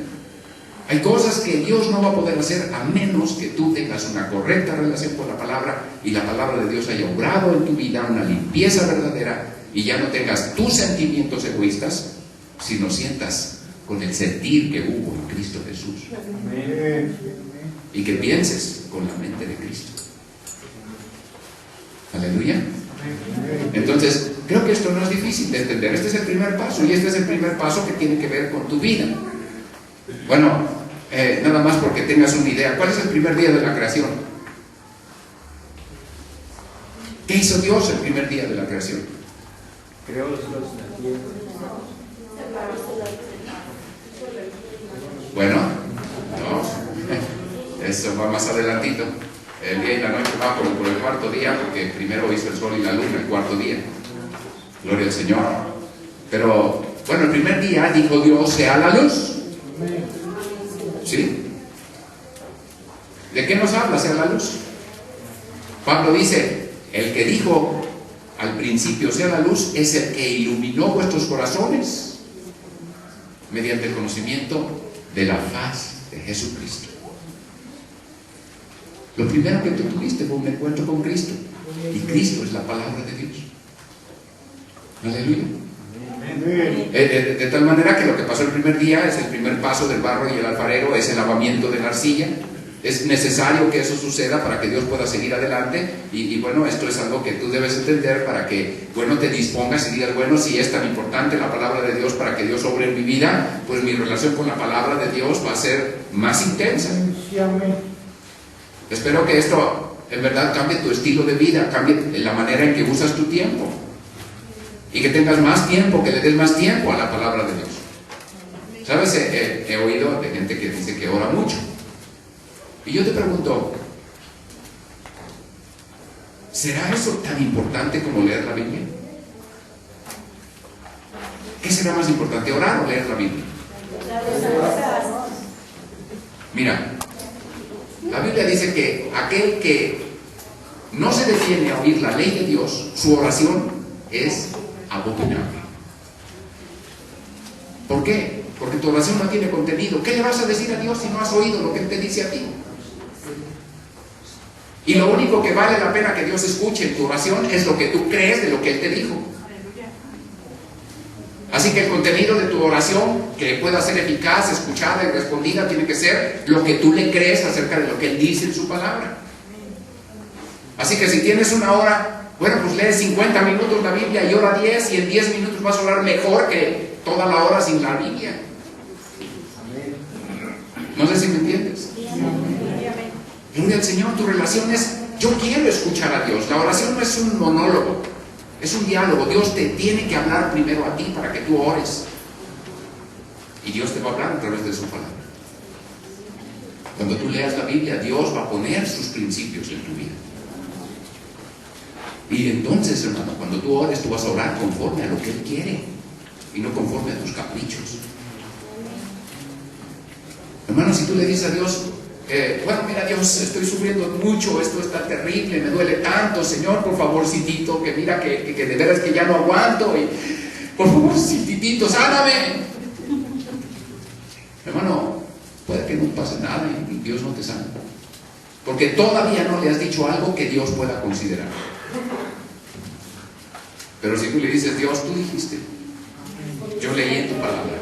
Hay cosas que Dios no va a poder hacer a menos que tú tengas una correcta relación con la palabra y la palabra de Dios haya obrado en tu vida una limpieza verdadera y ya no tengas tus sentimientos egoístas, sino sientas con el sentir que hubo en Cristo Jesús. Amén. Y que pienses con la mente de Cristo. Aleluya. Entonces, creo que esto no es difícil de entender. Este es el primer paso y este es el primer paso que tiene que ver con tu vida. Bueno, nada más porque tengas una idea. ¿Cuál es el primer día de la creación? ¿Qué hizo Dios el primer día de la creación? Creó los cielos y la tierra. Bueno, no, eso va más adelantito. El día y la noche va por el cuarto día, porque primero hizo el sol y la luna el cuarto día. Gloria al Señor. Pero, bueno, el primer día dijo Dios, sea la luz. ¿Sí? ¿De qué nos habla sea la luz? Pablo dice, el que dijo al principio sea la luz es el que iluminó vuestros corazones mediante el conocimiento de la faz de Jesucristo. Lo primero que tú tuviste fue un encuentro con Cristo, y Cristo es la palabra de Dios. Aleluya. De tal manera que lo que pasó el primer día es el primer paso del barro y el alfarero, es el lavamiento de la arcilla. Es necesario que eso suceda para que Dios pueda seguir adelante, y bueno, esto es algo que tú debes entender para que, bueno, te dispongas y digas, bueno, si es tan importante la palabra de Dios para que Dios obre en mi vida, pues mi relación con la palabra de Dios va a ser más intensa. Espero que esto en verdad cambie tu estilo de vida, cambie la manera en que usas tu tiempo, y que tengas más tiempo, que le des más tiempo a la palabra de Dios. ¿Sabes? He oído de gente que dice que ora mucho. Y yo te pregunto, ¿será eso tan importante como leer la Biblia? ¿Qué será más importante, orar o leer la Biblia? Mira, la Biblia dice que aquel que no se detiene a oír la ley de Dios, su oración es abominable. ¿Por qué? Porque tu oración no tiene contenido. ¿Qué le vas a decir a Dios si no has oído lo que Él te dice a ti? Y lo único que vale la pena que Dios escuche en tu oración es lo que tú crees de lo que Él te dijo. Así que el contenido de tu oración, que pueda ser eficaz, escuchada y respondida, tiene que ser lo que tú le crees acerca de lo que Él dice en su palabra. Así que si tienes una hora, bueno, pues lees 50 minutos la Biblia y ora 10, y en 10 minutos vas a orar mejor que toda la hora sin la Biblia. No sé si me entiendes. Gloria al Señor. Tu relación es, yo quiero escuchar a Dios. La oración no es un monólogo, es un diálogo. Dios te tiene que hablar primero a ti para que tú ores, y Dios te va a hablar a través de su palabra. Cuando tú leas la Biblia, Dios va a poner sus principios en tu vida. Y entonces, hermano, cuando tú ores, tú vas a orar conforme a lo que Él quiere y no conforme a tus caprichos. Hermano, si tú le dices a Dios, bueno, mira Dios, estoy sufriendo mucho, esto está terrible, me duele tanto, Señor, por favorcitito, que mira que de veras que ya no aguanto, y por favorcitito, sáname. Hermano, puede que no pase nada y Dios no te sana, porque todavía no le has dicho algo que Dios pueda considerar. Pero si tú le dices, Dios, tú dijiste, yo leí en tu palabra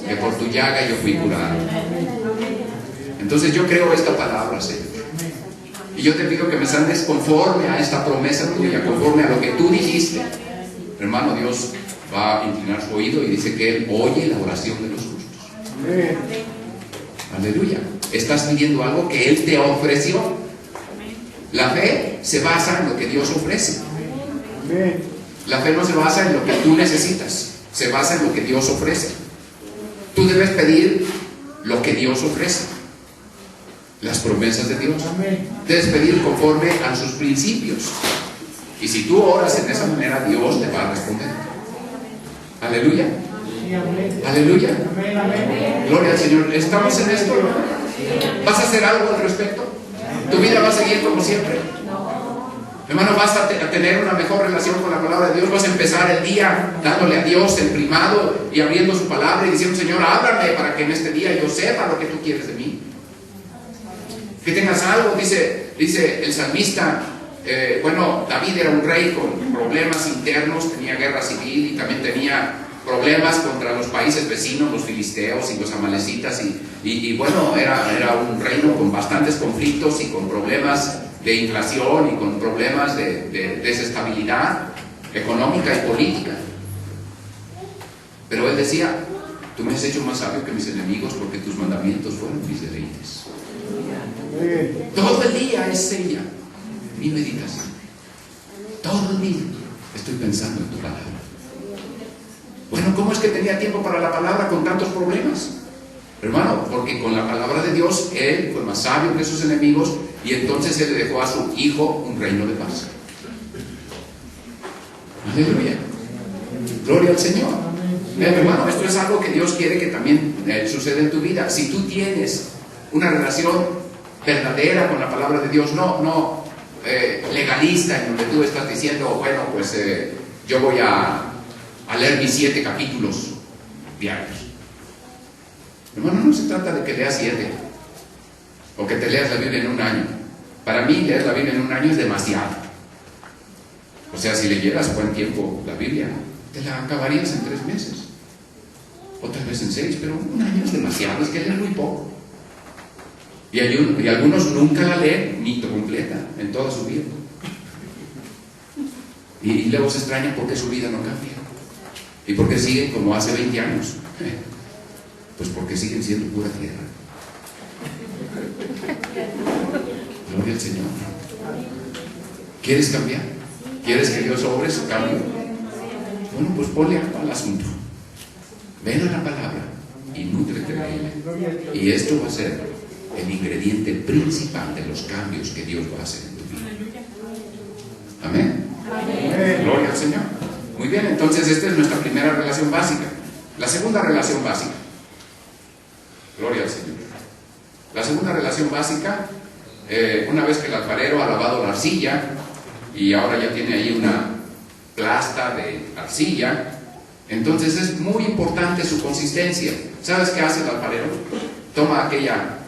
que por tu llaga yo fui curado, entonces yo creo esta palabra, Señor, y yo te pido que me sanes conforme a esta promesa tuya, conforme a lo que tú dijiste. Hermano, Dios va a inclinar su oído y dice que Él oye la oración de los justos. Aleluya. Estás pidiendo algo que Él te ofreció. La fe se basa en lo que Dios ofrece. La fe no se basa en lo que tú necesitas, se basa en lo que Dios ofrece. Tú debes pedir lo que Dios ofrece, las promesas de Dios. Debes pedir conforme a sus principios, y si tú oras en esa manera, Dios te va a responder. Aleluya. Aleluya. Gloria al Señor. ¿Estamos en esto? ¿Vas a hacer algo al respecto? ¿Tu vida va a seguir como siempre? Hermano, vas a tener una mejor relación con la palabra de Dios. Vas a empezar el día dándole a Dios el primado y abriendo su palabra y diciendo, Señor, háblame para que en este día yo sepa lo que tú quieres de mí. Que tengas algo, dice el salmista. Bueno, David era un rey con problemas internos, tenía guerra civil y también tenía problemas contra los países vecinos, los filisteos y los amalecitas, y bueno, era un reino con bastantes conflictos y con problemas de inflación y con problemas de desestabilidad económica y política. Pero él decía, tú me has hecho más sabio que mis enemigos, porque tus mandamientos fueron mis deleites. Todo el día es ella mi meditación. Todo el día estoy pensando en tu palabra. Bueno, ¿cómo es que tenía tiempo para la palabra con tantos problemas? Hermano, porque con la palabra de Dios Él fue más sabio que sus enemigos y entonces Él le dejó a su hijo un reino de paz. Aleluya. Gloria al Señor. Hermano, esto es algo que Dios quiere que también suceda en tu vida. Si tú tienes una relación verdadera con la palabra de Dios, no legalista, en donde tú estás diciendo, bueno, pues yo voy a leer mis 7 capítulos diarios. Hermano, no se trata de que leas 7 o que te leas la Biblia en un año. Para mí leer la Biblia en un año es demasiado. O sea, si leyeras buen tiempo la Biblia, te la acabarías en 3 meses o tal vez en 6, pero un año es demasiado, es que leer muy poco. Y algunos nunca la leen ni completa en toda su vida. Y luego se extrañan porque su vida no cambia. ¿Y por qué siguen como hace 20 años? Pues porque siguen siendo pura tierra. Gloria al Señor. ¿Quieres cambiar? ¿Quieres que Dios obre su cambio? Bueno, pues ponle al asunto. Ven a la palabra y nútrete de ella. Y esto va a ser el ingrediente principal de los cambios que Dios va a hacer en tu vida. Amén. Gloria al Señor. Muy bien, entonces esta es nuestra primera relación básica. La segunda relación básica. Gloria al Señor. La segunda relación básica, una vez que el alfarero ha lavado la arcilla y ahora ya tiene ahí una plasta de arcilla, entonces es muy importante su consistencia. ¿Sabes qué hace el alfarero? Toma aquella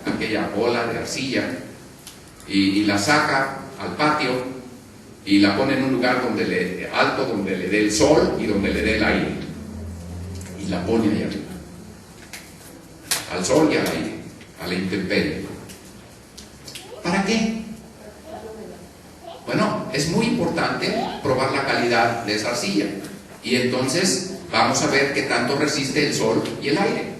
bola de arcilla y la saca al patio y la pone en un lugar alto donde le dé el sol y donde le dé el aire, y la pone ahí arriba, al sol y al aire, a la intemperie. ¿Para qué? Bueno, es muy importante probar la calidad de esa arcilla y entonces vamos a ver qué tanto resiste el sol y el aire.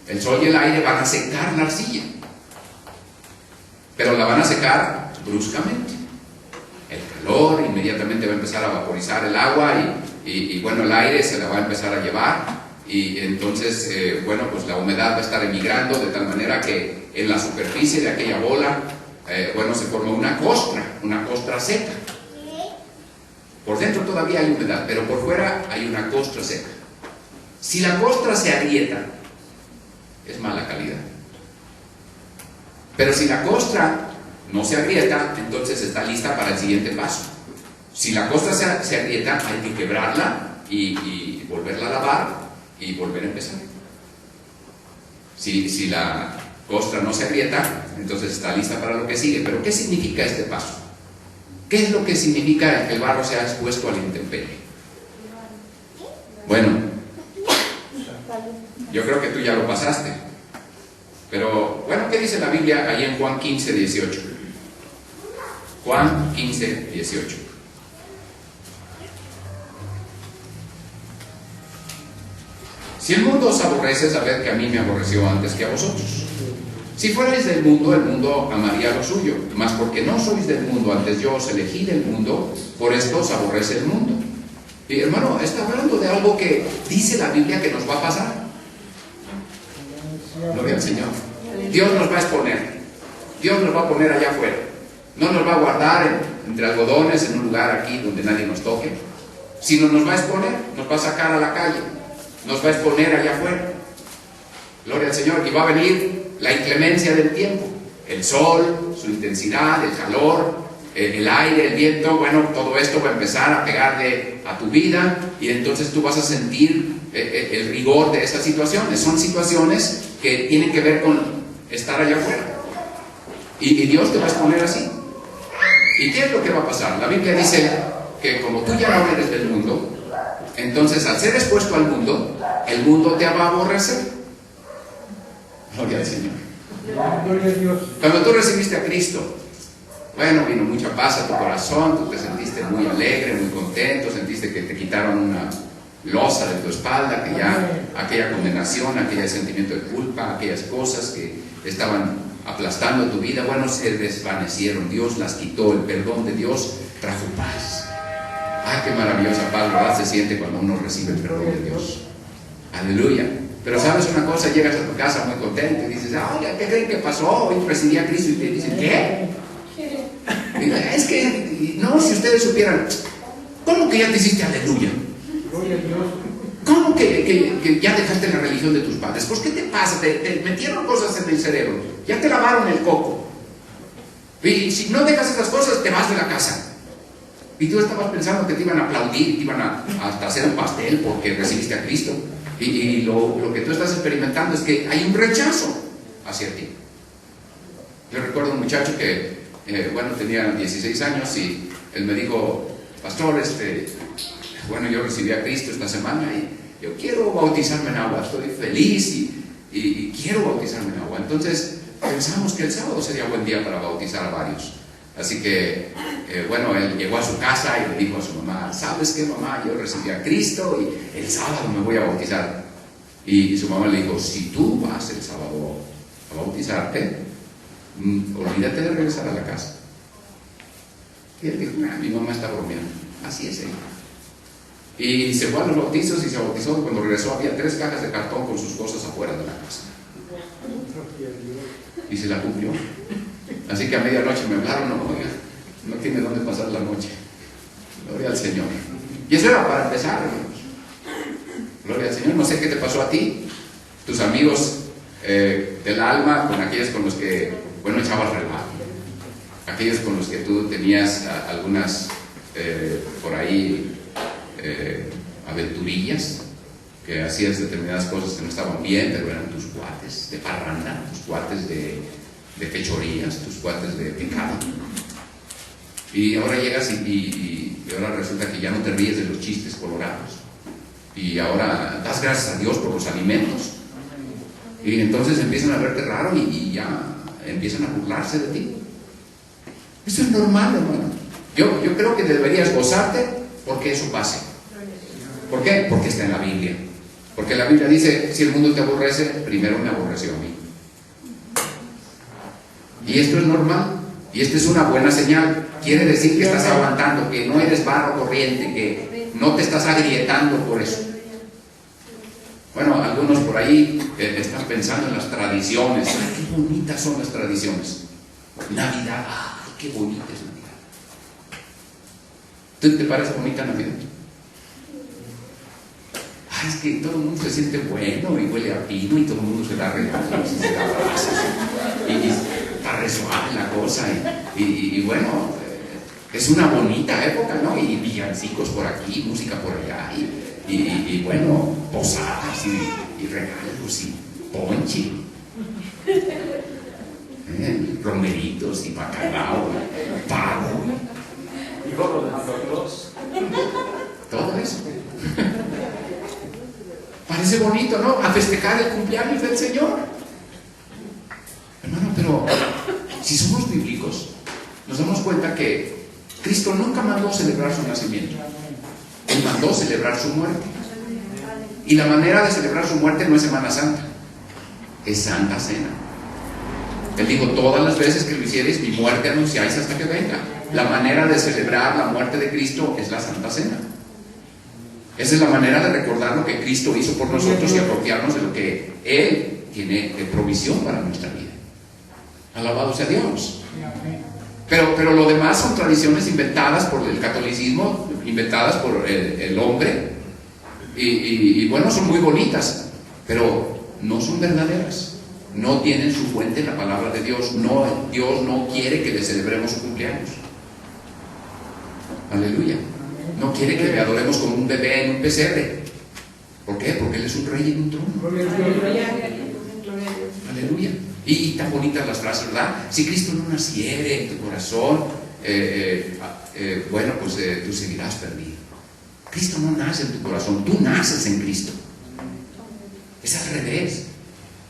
El sol y el aire van a secar la arcilla, pero la van a secar bruscamente. El calor inmediatamente va a empezar a vaporizar el agua y bueno, el aire se la va a empezar a llevar y entonces, bueno, pues la humedad va a estar emigrando de tal manera que en la superficie de aquella bola, bueno, se forma una costra seca. Por dentro todavía hay humedad, pero por fuera hay una costra seca. Si la costra se agrieta, es mala calidad. Pero si la costra no se agrieta, entonces está lista para el siguiente paso. Si la costra se agrieta, hay que quebrarla y volverla a lavar y volver a empezar. Si la costra no se agrieta, entonces está lista para lo que sigue. Pero ¿qué significa este paso? ¿Qué es lo que significa que el barro sea expuesto a la intemperie? Bueno, yo creo que tú ya lo pasaste. Pero, bueno, ¿qué dice la Biblia ahí en Juan 15, 18? Juan 15, 18. Si el mundo os aborrece, sabed que a mí me aborreció antes que a vosotros. Si fuerais del mundo, el mundo amaría lo suyo. Mas porque no sois del mundo, antes yo os elegí del mundo, por esto os aborrece el mundo. Y hermano, está hablando de algo que dice la Biblia que nos va a pasar. Gloria al Señor. Dios nos va a exponer. Dios nos va a poner allá afuera. No nos va a guardar entre algodones en un lugar aquí donde nadie nos toque, sino nos va a exponer, nos va a sacar a la calle, nos va a exponer allá afuera. Gloria al Señor. Y va a venir la inclemencia del tiempo, el sol, su intensidad, el calor, el aire, el viento. Bueno, todo esto va a empezar a pegarle a tu vida y entonces tú vas a sentir el rigor de esas situaciones. Son situaciones que tienen que ver con estar allá afuera y Dios te va a exponer así. ¿Y qué es lo que va a pasar? La Biblia dice que como tú ya no eres del mundo, entonces al ser expuesto al mundo, el mundo te va a aborrecer. Gloria al Señor. Gloria a Dios. Cuando tú recibiste a Cristo, bueno, vino mucha paz a tu corazón, tú te sentiste muy alegre, muy contento, sentiste que te quitaron una losa de tu espalda, que ya aquella condenación, aquel sentimiento de culpa, aquellas cosas que estaban aplastando tu vida, bueno, se desvanecieron. Dios las quitó, el perdón de Dios trajo paz. Ah, qué maravillosa paz, ¿verdad? Se siente cuando uno recibe el perdón de Dios. Aleluya. Pero sabes una cosa, llegas a tu casa muy contento y dices, oye, ¿qué creen que pasó? Hoy recibí a Cristo, y te dicen, ¿qué? Es que, no, si ustedes supieran, ¿cómo que ya te hiciste aleluya? Gloria a Dios. ¿Cómo que ya dejaste la religión de tus padres? Pues, ¿qué te pasa? Te metieron cosas en el cerebro, ya te lavaron el coco. Y si no dejas esas cosas, te vas de la casa. Y tú estabas pensando que te iban a aplaudir, te iban a hasta hacer un pastel porque recibiste a Cristo. Y lo que tú estás experimentando es que hay un rechazo hacia ti. Yo recuerdo un muchacho que, tenía 16 años y él me dijo, pastor, yo recibí a Cristo esta semana y yo quiero bautizarme en agua, estoy feliz y quiero bautizarme en agua. Entonces pensamos que el sábado sería buen día para bautizar a varios. Así que, él llegó a su casa y le dijo a su mamá, ¿sabes qué, mamá? Yo recibí a Cristo y el sábado me voy a bautizar. Y su mamá le dijo, si tú vas el sábado a bautizarte, olvídate de regresar a la casa. Y él dijo, mi mamá está bromeando. Así es ella. Y se fue a los bautizos y se bautizó. Cuando regresó había 3 cajas de cartón con sus cosas afuera de la casa. Y se la cumplió. Así que a medianoche me hablaron, no tiene dónde pasar la noche. Gloria al Señor. Y eso era para empezar, hermanos. Gloria al Señor. No sé qué te pasó a ti, tus amigos del alma, con aquellos con los que, echabas relajo, aquellos con los que tú tenías algunas por ahí aventurillas, que hacías determinadas cosas que no estaban bien, pero eran tus cuates de parranda, tus cuates de fechorías, tus cuates de pecado. Y ahora llegas y ahora resulta que ya no te ríes de los chistes colorados. Y ahora das gracias a Dios por los alimentos. Y entonces empiezan a verte raro y ya empiezan a burlarse de ti. Eso es normal, hermano. Yo creo que deberías gozarte porque eso pase. ¿Por qué? Porque está en la Biblia. Porque la Biblia dice, si el mundo te aborrece, primero me aborreció a mí. Y esto es normal. Y esta es una buena señal. Quiere decir que estás aguantando, que no eres barro corriente, que no te estás agrietando por eso. Algunos por ahí están pensando en las tradiciones. ¡Ay, qué bonitas son las tradiciones! Navidad, ¡ay, qué bonita es Navidad! ¿Te parece bonita Navidad? Ay, es que todo el mundo se siente bueno y huele a pino y todo el mundo se da regalos y se da abrazos y está re suave la cosa es una bonita época, ¿no? Y villancicos por aquí, música por allá posadas y regalos y ponche, romeritos y bacalao, pavo Y gorro de Santa Claus. Todo eso. Parece bonito, ¿no? A festejar el cumpleaños del Señor. Hermano, pero si somos bíblicos, nos damos cuenta que Cristo nunca mandó celebrar su nacimiento. Él mandó celebrar su muerte. Y la manera de celebrar su muerte no es Semana Santa, es Santa Cena. Él dijo, todas las veces que lo hicierais, mi muerte anunciáis hasta que venga. La manera de celebrar la muerte de Cristo es la Santa Cena. Esa es la manera de recordar lo que Cristo hizo por nosotros y apropiarnos de lo que Él tiene de provisión para nuestra vida. Alabado sea Dios. Pero lo demás son tradiciones inventadas por el catolicismo, inventadas por el hombre, son muy bonitas, pero no son verdaderas. No tienen su fuente en la palabra de Dios. Dios no quiere que le celebremos su cumpleaños. Aleluya. No quiere que le adoremos como un bebé en un pesebre. ¿Por qué? Porque Él es un rey en un trono. Aleluya. Y tan bonitas las frases, ¿verdad? Si Cristo no naciere en tu corazón, tú seguirás perdido. Cristo no nace en tu corazón, tú naces en Cristo. Es al revés.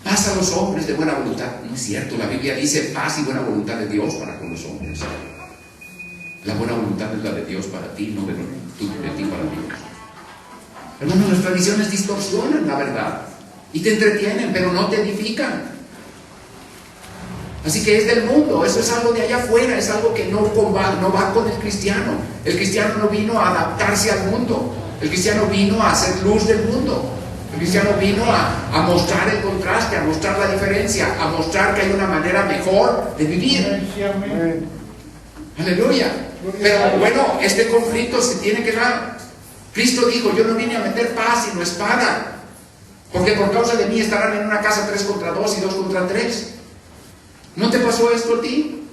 Paz a los hombres de buena voluntad. No es cierto, la Biblia dice paz y buena voluntad de Dios para con los hombres. La buena voluntad es la de Dios para ti, no de ti para Dios. Hermanos, las tradiciones distorsionan la verdad y te entretienen, pero no te edifican. Así que es del mundo, eso es algo de allá afuera, es algo que no va con el cristiano. El cristiano no vino a adaptarse al mundo, el cristiano vino a hacer luz del mundo. El cristiano vino a mostrar el contraste, a mostrar la diferencia, a mostrar que hay una manera mejor de vivir. Aleluya. Pero bueno, este conflicto se tiene que dar. Cristo dijo, yo no vine a meter paz sino espada, porque por causa de mí estarán en una casa 3 contra 2 y 2 contra 3. ¿No te pasó esto a ti?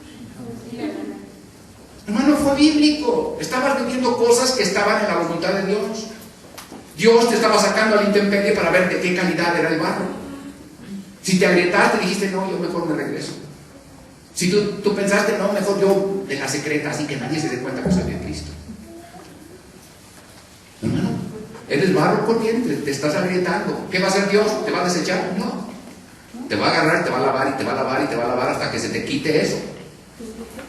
Hermano, fue bíblico. Estabas viviendo cosas que estaban en la voluntad de Dios. Dios te estaba sacando a la intemperie para ver de qué calidad era el barro. Si te agrietaste, dijiste, no, yo mejor me regreso. Si tú pensaste, no, mejor yo de la secreta, así que nadie se dé cuenta que soy de Cristo. Hermano, eres barro corriente, te estás agrietando. ¿Qué va a hacer Dios? ¿Te va a desechar? No. Te va a agarrar, te va a lavar y te va a lavar y te va a lavar hasta que se te quite eso.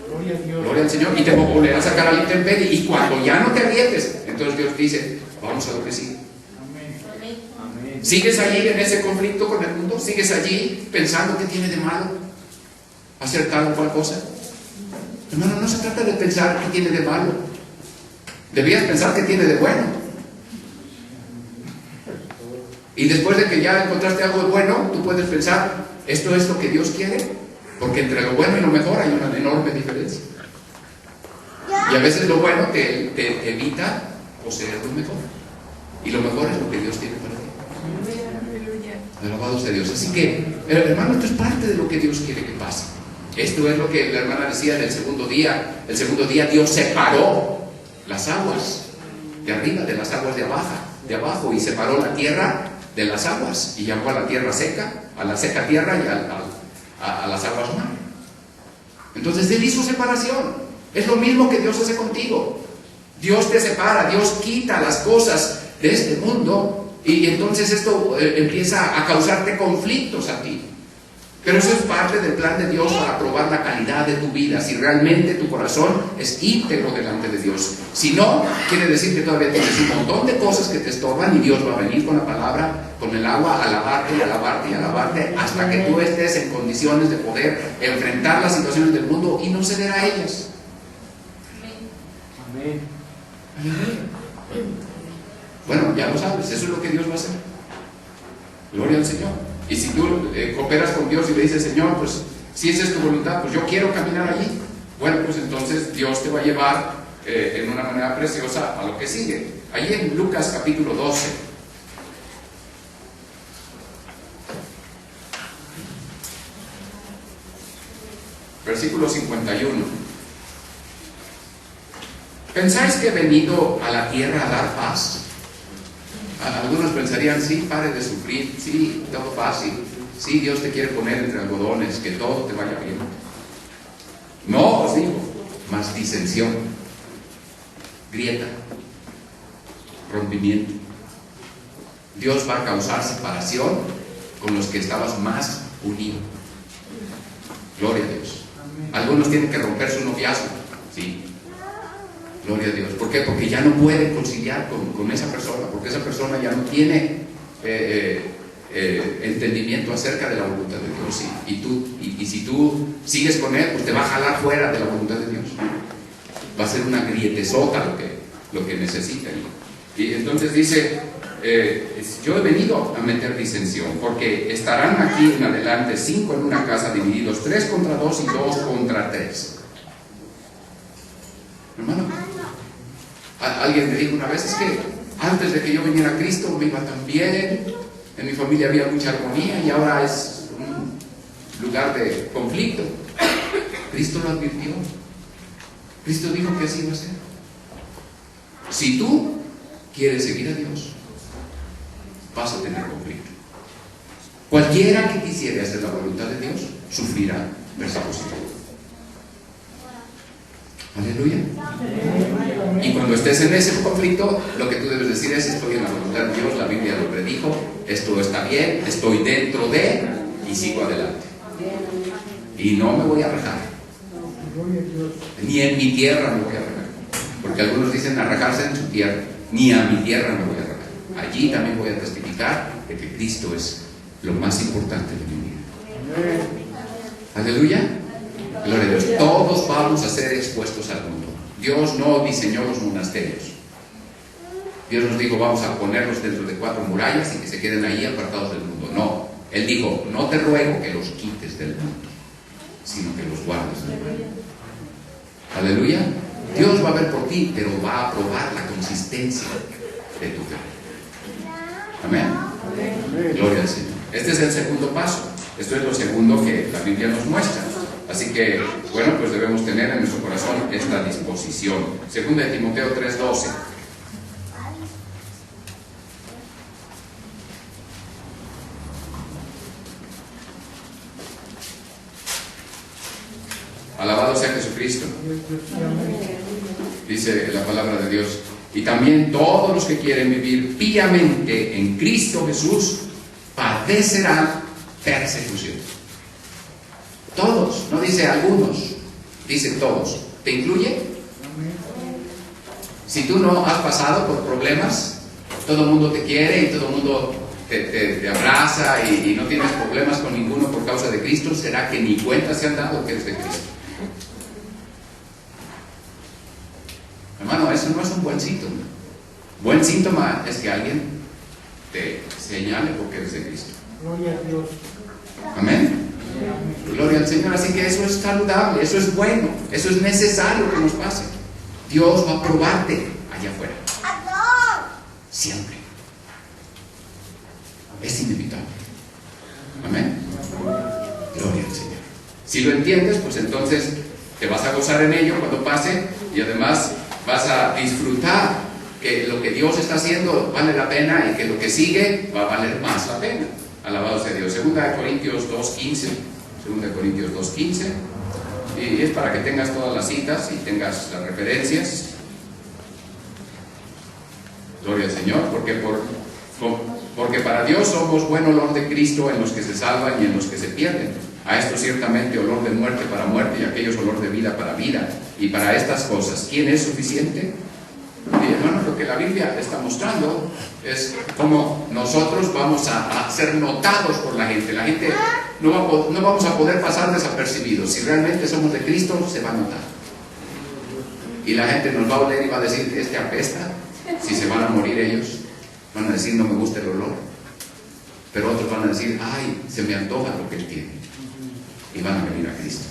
Gloria a Dios. Gloria al Señor. Y te volverá a sacar a la intemperie. Y cuando ya no te agrietes, entonces Dios dice, vamos a lo que sigue. Amén. ¿Sigues allí en ese conflicto con el mundo? ¿Sigues allí pensando qué tiene de malo hacer tal o cual cosa? Hermano, no se trata de pensar qué tiene de malo. Debías pensar qué tiene de bueno. Y después de que ya encontraste algo bueno, tú puedes pensar, ¿esto es lo que Dios quiere? Porque entre lo bueno y lo mejor hay una enorme diferencia. Y a veces lo bueno te evita poseer lo mejor. Y lo mejor es lo que Dios tiene para ti. Alabado sea Dios. Así que, hermano, esto es parte de lo que Dios quiere que pase. Esto es lo que la hermana decía del segundo día. El segundo día Dios separó las aguas de arriba de las aguas de abajo, y separó la tierra de las aguas, y llamó a la tierra seca, a la seca tierra, y a las aguas mar. Entonces Él hizo separación. Es lo mismo que Dios hace contigo. Dios te separa, Dios quita las cosas de este mundo, y entonces esto empieza a causarte conflictos a ti. Pero eso es parte del plan de Dios para probar la calidad de tu vida, si realmente tu corazón es íntegro delante de Dios. Si no, quiere decir que todavía tienes un montón de cosas que te estorban, y Dios va a venir con la palabra, con el agua, a lavarte y a lavarte y a lavarte, hasta que tú estés en condiciones de poder enfrentar las situaciones del mundo y no ceder a ellas. Amén. Bueno, ya lo sabes, eso es lo que Dios va a hacer. Gloria al Señor. Y si tú cooperas con Dios y le dices, Señor, pues si esa es tu voluntad, pues yo quiero caminar allí. Bueno, pues entonces Dios te va a llevar en una manera preciosa a lo que sigue. Allí en Lucas capítulo 12. Versículo 51. ¿Pensáis que he venido a la tierra a dar paz? Algunos pensarían, sí, pare de sufrir, sí, todo fácil, sí, Dios te quiere poner entre algodones, que todo te vaya bien. No, os digo, más disensión, grieta, rompimiento. Dios va a causar separación con los que estabas más unidos. Gloria a Dios. Algunos tienen que romper su noviazgo, sí. Gloria a Dios. ¿Por qué? Porque ya no pueden conciliar con esa persona, porque esa persona ya no tiene entendimiento acerca de la voluntad de Dios. Y si tú sigues con él, pues te va a jalar fuera de la voluntad de Dios. Va a ser una grietesota lo que necesita. Y entonces dice, yo he venido a meter disensión, porque estarán aquí en adelante 5 en una casa, divididos 3 contra 2 y 2 contra 3. Hermano, alguien me dijo una vez, es que antes de que yo viniera a Cristo me iba tan bien, en mi familia había mucha armonía, y ahora es un lugar de conflicto. Cristo lo advirtió. Cristo dijo que así iba a ser. Si tú quieres seguir a Dios, vas a tener conflicto. Cualquiera que quisiera hacer la voluntad de Dios sufrirá persecución. Aleluya. Y cuando estés en ese conflicto, lo que tú debes decir es: estoy en la voluntad de Dios, la Biblia lo predijo, esto está bien, estoy dentro de, y sigo adelante. Y no me voy a rajar, ni en mi tierra me voy a rajar, porque algunos dicen a rajarse en su tierra. Ni a mi tierra me voy a rajar. Allí también voy a testificar de que Cristo es lo más importante de mi vida. Aleluya. Gloria a Dios. Todos vamos a ser expuestos al mundo. Dios no diseñó los monasterios. Dios nos dijo, vamos a ponerlos dentro de 4 murallas y que se queden ahí apartados del mundo. No. Él dijo, no te ruego que los quites del mundo, sino que los guardes del mundo. Aleluya. Dios va a ver por ti, pero va a probar la consistencia de tu fe. Amén. Gloria al Señor. Este es el segundo paso. Esto es lo segundo que la Biblia nos muestra. Así que, bueno, pues debemos tener en nuestro corazón esta disposición. Segunda de Timoteo 3:12. Alabado sea Jesucristo. Dice la palabra de Dios. Y también todos los que quieren vivir piamente en Cristo Jesús padecerán persecución. Todos, no dice algunos, dice todos. ¿Te incluye? Si tú no has pasado por problemas, todo el mundo te quiere y todo el mundo te abraza y no tienes problemas con ninguno por causa de Cristo, ¿será que ni cuenta se han dado que eres de Cristo? Hermano, eso no es un buen síntoma. Buen síntoma es que alguien te señale porque eres de Cristo. Gloria a Dios. Amén. Gloria al Señor. Así que eso es saludable, eso es bueno, eso es necesario que nos pase. Dios va a probarte allá afuera. Siempre. Es inevitable. Amén. Gloria al Señor. Si lo entiendes, pues entonces te vas a gozar en ello cuando pase y además vas a disfrutar que lo que Dios está haciendo vale la pena y que lo que sigue va a valer más la pena. Alabado sea Dios. 2 Corintios 2:15. 2 Corintios 2:15. Y es para que tengas todas las citas y tengas las referencias. Gloria al Señor, porque para Dios somos buen olor de Cristo en los que se salvan y en los que se pierden. A esto ciertamente olor de muerte para muerte y a aquellos olor de vida para vida. Y para estas cosas, ¿quién es suficiente? Y hermanos, lo que la Biblia está mostrando es cómo nosotros vamos a ser notados por la gente. La gente no vamos a poder pasar desapercibidos. Si realmente somos de Cristo, se va a notar. Y la gente nos va a oler y va a decir, este apesta. Si se van a morir ellos, van a decir, no me gusta el olor. Pero otros van a decir, ay, se me antoja lo que él tiene. Y van a venir a Cristo.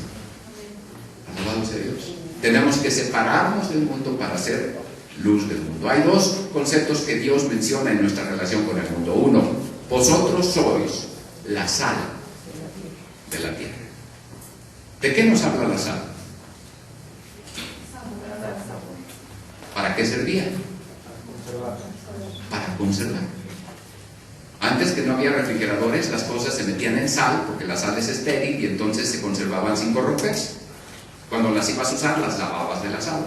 Alabado sea Dios. Tenemos que separarnos del mundo para ser luz del mundo. Hay 2 conceptos que Dios menciona en nuestra relación con el mundo. Uno, vosotros sois la sal de la tierra. ¿De qué nos habla la sal? ¿Para qué servía? Para conservar. Antes, que no había refrigeradores, las cosas se metían en sal porque la sal es estéril y entonces se conservaban sin corromperse. Cuando las ibas a usar, las lavabas de la sal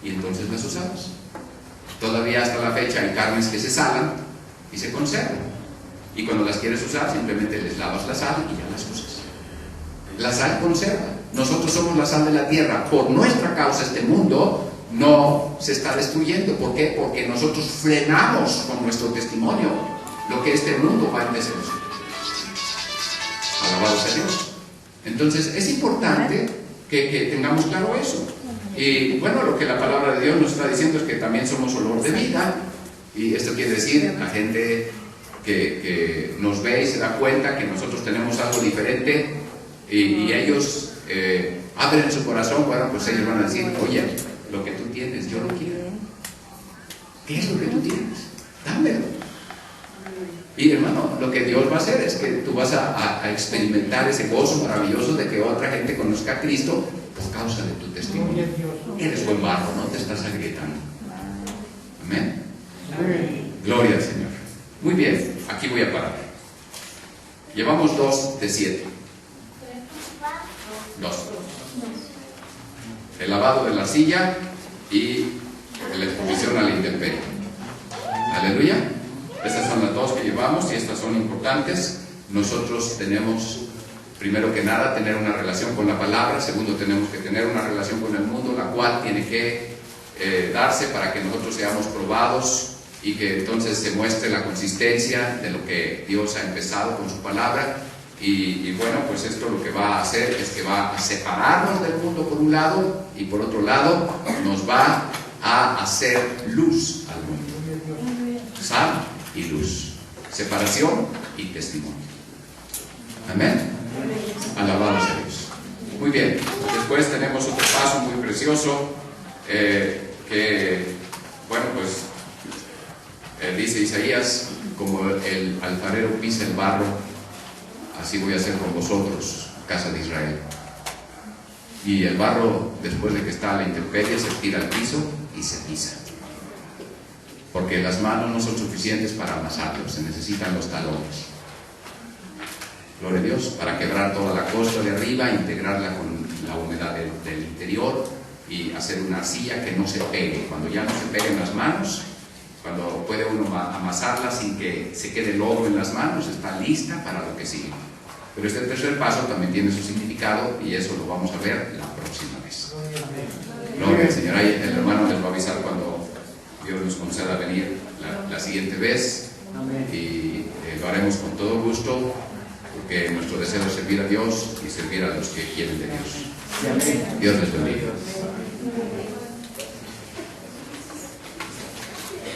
y entonces las usabas. Todavía hasta la fecha hay carnes que se salan y se conservan. Y cuando las quieres usar, simplemente les lavas la sal y ya las usas. La sal conserva. Nosotros somos la sal de la tierra. Por nuestra causa este mundo no se está destruyendo. ¿Por qué? Porque nosotros frenamos con nuestro testimonio lo que este mundo va a empezar. Alabado sea Dios. Entonces es importante que tengamos claro eso. Y bueno, lo que la palabra de Dios nos está diciendo es que también somos olor de vida. Y esto quiere decir, la gente que nos ve y se da cuenta que nosotros tenemos algo diferente y ellos abren su corazón, bueno, pues ellos van a decir, oye, lo que tú tienes, yo lo quiero. ¿Qué es lo que tú tienes? Dámelo. Y hermano, lo que Dios va a hacer es que tú vas a experimentar ese gozo maravilloso de que otra gente conozca a Cristo por causa de tu testimonio. Eres buen barro, no te estás agrietando. Amén. Gloria al Señor. Muy bien, aquí voy a parar. Llevamos 2 de 7. 2. El lavado de la silla y la exposición a la intemperie. Aleluya. Estas son las 2 que llevamos y estas son importantes. Nosotros tenemos, primero que nada, tener una relación con la palabra. Segundo, tenemos que tener una relación con el mundo, la cual tiene que darse para que nosotros seamos probados y que entonces se muestre la consistencia de lo que Dios ha empezado con su palabra. Y bueno, pues esto lo que va a hacer es que va a separarnos del mundo por un lado y por otro lado nos va a hacer luz al mundo. Sal y luz. Separación y testimonio. Amén. Alabado sea Dios. Muy bien. Después tenemos otro paso muy precioso que, bueno, pues dice Isaías, como el alfarero pisa el barro, así voy a hacer con vosotros, casa de Israel. Y el barro, después de que está a la intemperie, se tira al piso y se pisa. Porque las manos no son suficientes para amasarlo, se necesitan los talones. Gloria a Dios, para quebrar toda la costa de arriba, integrarla con la humedad del interior y hacer una arcilla que no se pegue. Cuando ya no se peguen las manos, cuando puede uno amasarla sin que se quede lodo en las manos, está lista para lo que sigue. Pero este tercer paso también tiene su significado y eso lo vamos a ver la próxima vez. Gloria al Señor. Ahí el hermano les va a avisar cuando Dios nos conceda venir la siguiente vez. Y lo haremos con todo gusto, porque nuestro deseo es servir a Dios y servir a los que quieren de Dios. Dios les bendiga.